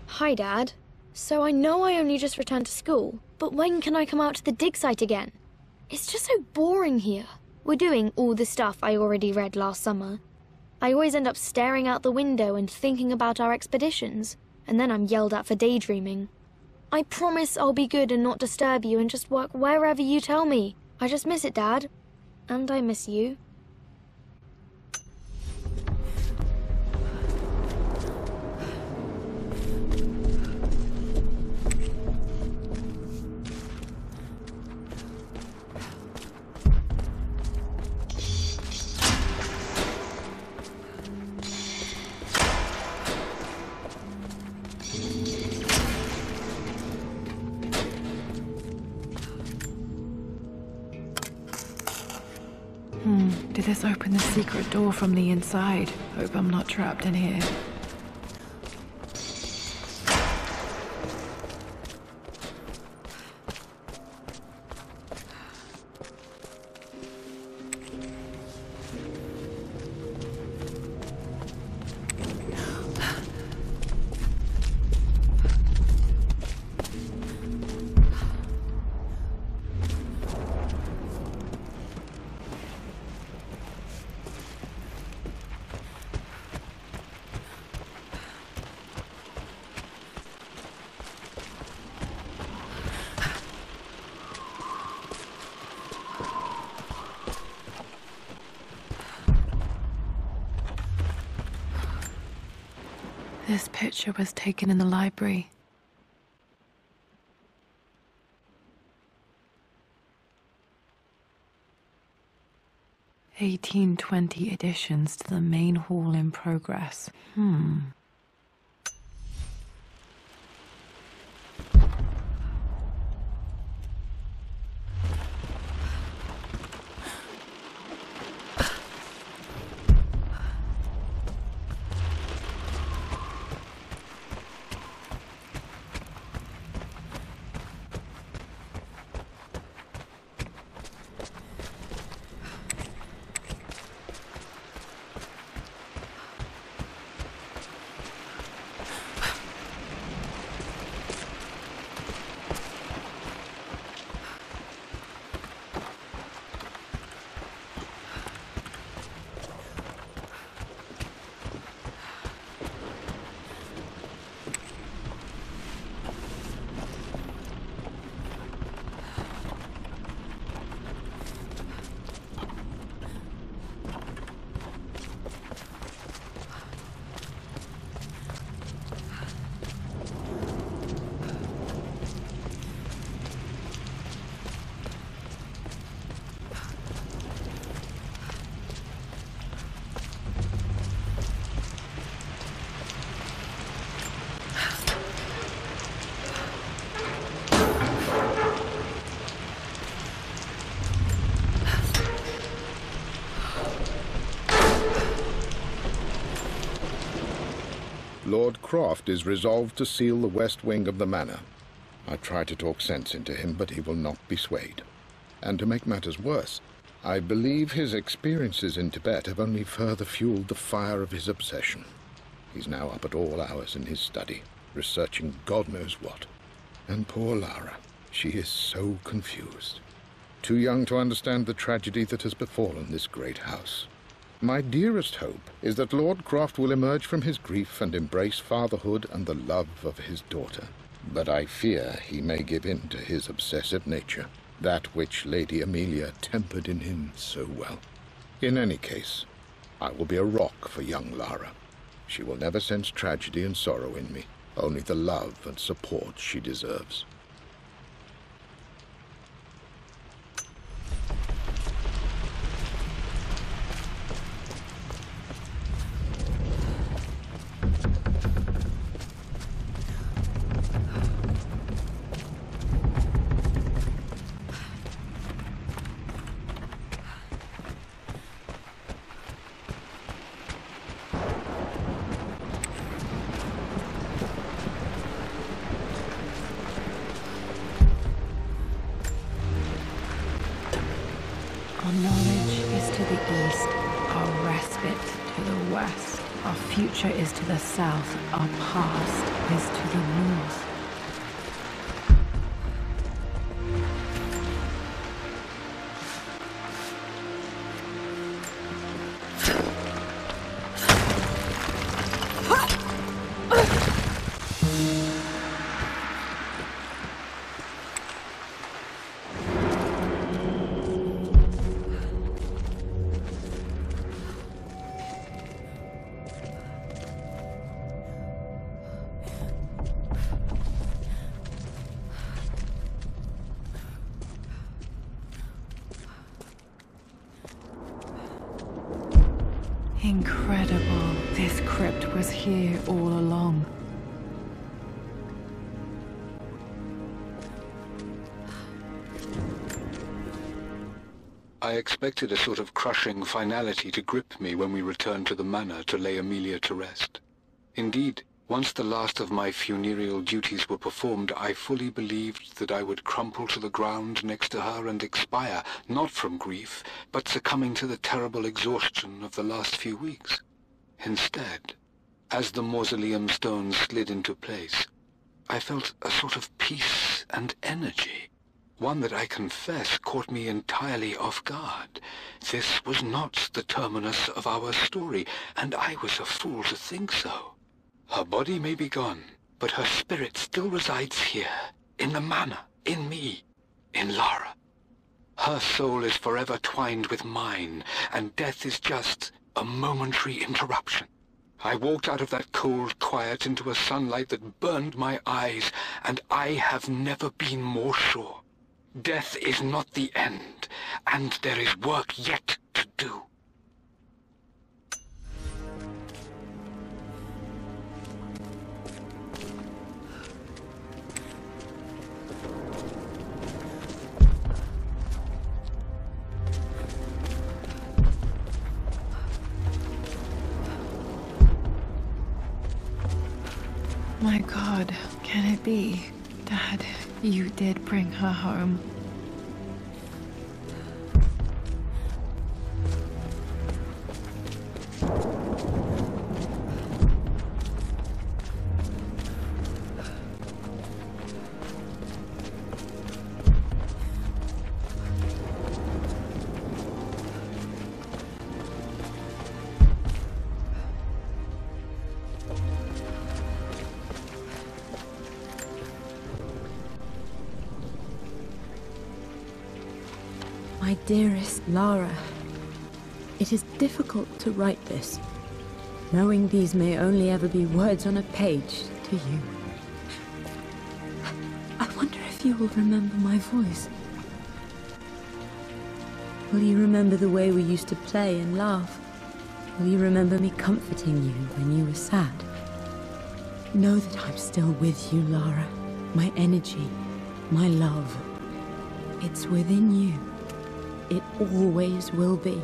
Hi, Dad. So I know I only just returned to school, but when can I come out to the dig site again? It's just so boring here. We're doing all the stuff I already read last summer. I always end up staring out the window and thinking about our expeditions, and then I'm yelled at for daydreaming. I promise I'll be good and not disturb you and just work wherever you tell me. I just miss it, Dad. And I miss you. Did this open the secret door from the inside? Hope I'm not trapped in here. This picture was taken in the library. 1820 additions to the main hall in progress. Lord Croft is resolved to seal the west wing of the manor. I try to talk sense into him, but he will not be swayed. And to make matters worse, I believe his experiences in Tibet have only further fueled the fire of his obsession. He's now up at all hours in his study, researching God knows what. And poor Lara, she is so confused. too young to understand the tragedy that has befallen this great house. My dearest hope is that Lord Croft will emerge from his grief and embrace fatherhood and the love of his daughter. But I fear he may give in to his obsessive nature, that which Lady Amelia tempered in him so well. In any case, I will be a rock for young Lara. She will never sense tragedy and sorrow in me, only the love and support she deserves. Our knowledge is to the east, our respite to the west. Our future is to the south, our past is to the north. Incredible. This crypt was here all along. I expected a sort of crushing finality to grip me when we returned to the manor to lay Amelia to rest. Indeed, once the last of my funereal duties were performed, I fully believed that I would crumple to the ground next to her and expire, not from grief, but succumbing to the terrible exhaustion of the last few weeks. Instead, as the mausoleum stones slid into place, I felt a sort of peace and energy, one that I confess caught me entirely off guard. This was not the terminus of our story, and I was a fool to think so. Her body may be gone, but her spirit still resides here, in the manor, in me, in Lara. Her soul is forever twined with mine, and death is just a momentary interruption. I walked out of that cold quiet into a sunlight that burned my eyes, and I have never been more sure. Death is not the end, and there is work yet to do. My God, can it be? Dad, you did bring her home. My dearest Lara, it is difficult to write this, knowing these may only ever be words on a page to you. I wonder if you will remember my voice. Will you remember the way we used to play and laugh? Will you remember me comforting you when you were sad? Know that I'm still with you, Lara. My energy, my love, it's within you. It always will be.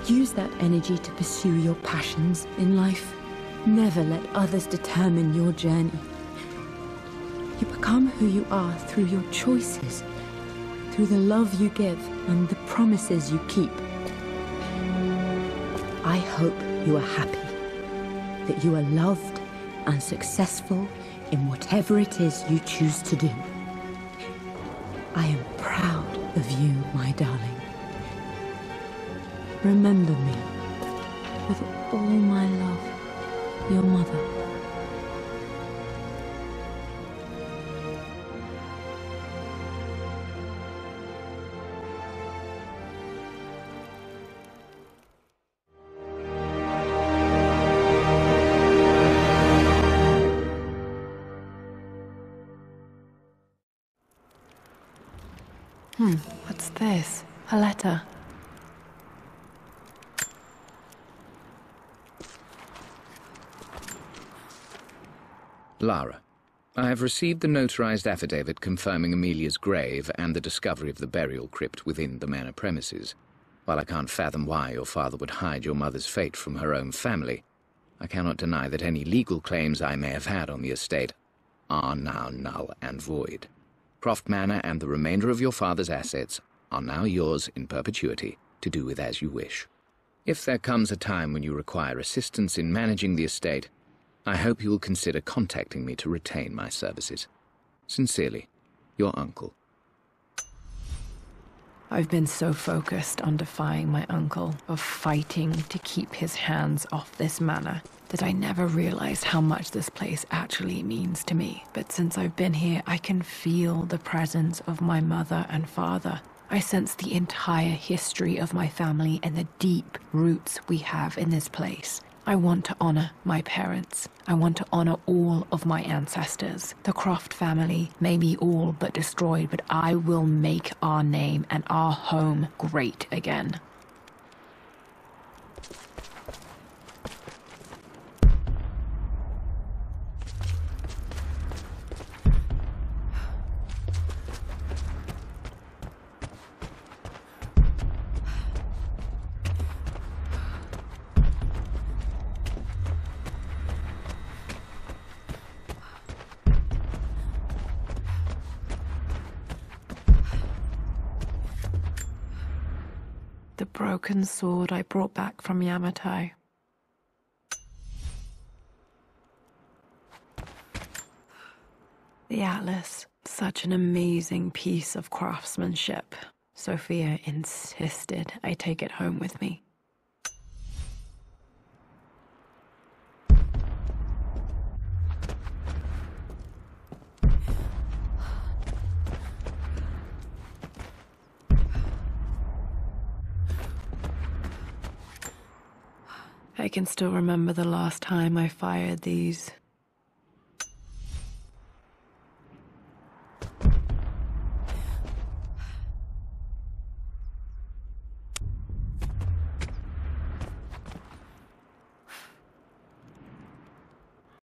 Use that energy to pursue your passions in life. Never let others determine your journey. You become who you are through your choices, through the love you give and the promises you keep. I hope you are happy, that you are loved and successful in whatever it is you choose to do. I am proud of you, my darling. Remember me. With all my love, your mother. What's this? A letter. Lara, I have received the notarized affidavit confirming Amelia's grave and the discovery of the burial crypt within the manor premises. While I can't fathom why your father would hide your mother's fate from her own family, I cannot deny that any legal claims I may have had on the estate are now null and void. Croft Manor and the remainder of your father's assets are now yours in perpetuity to do with as you wish. If there comes a time when you require assistance in managing the estate, I hope you will consider contacting me to retain my services. Sincerely, your uncle. I've been so focused on defying my uncle, of fighting to keep his hands off this manor, that I never realized how much this place actually means to me. But since I've been here, I can feel the presence of my mother and father. I sense the entire history of my family and the deep roots we have in this place. I want to honor my parents. I want to honor all of my ancestors. The Croft family may be all but destroyed, but I will make our name and our home great again. The broken sword I brought back from Yamatai. The atlas, such an amazing piece of craftsmanship. Sophia insisted I take it home with me. I can still remember the last time I fired these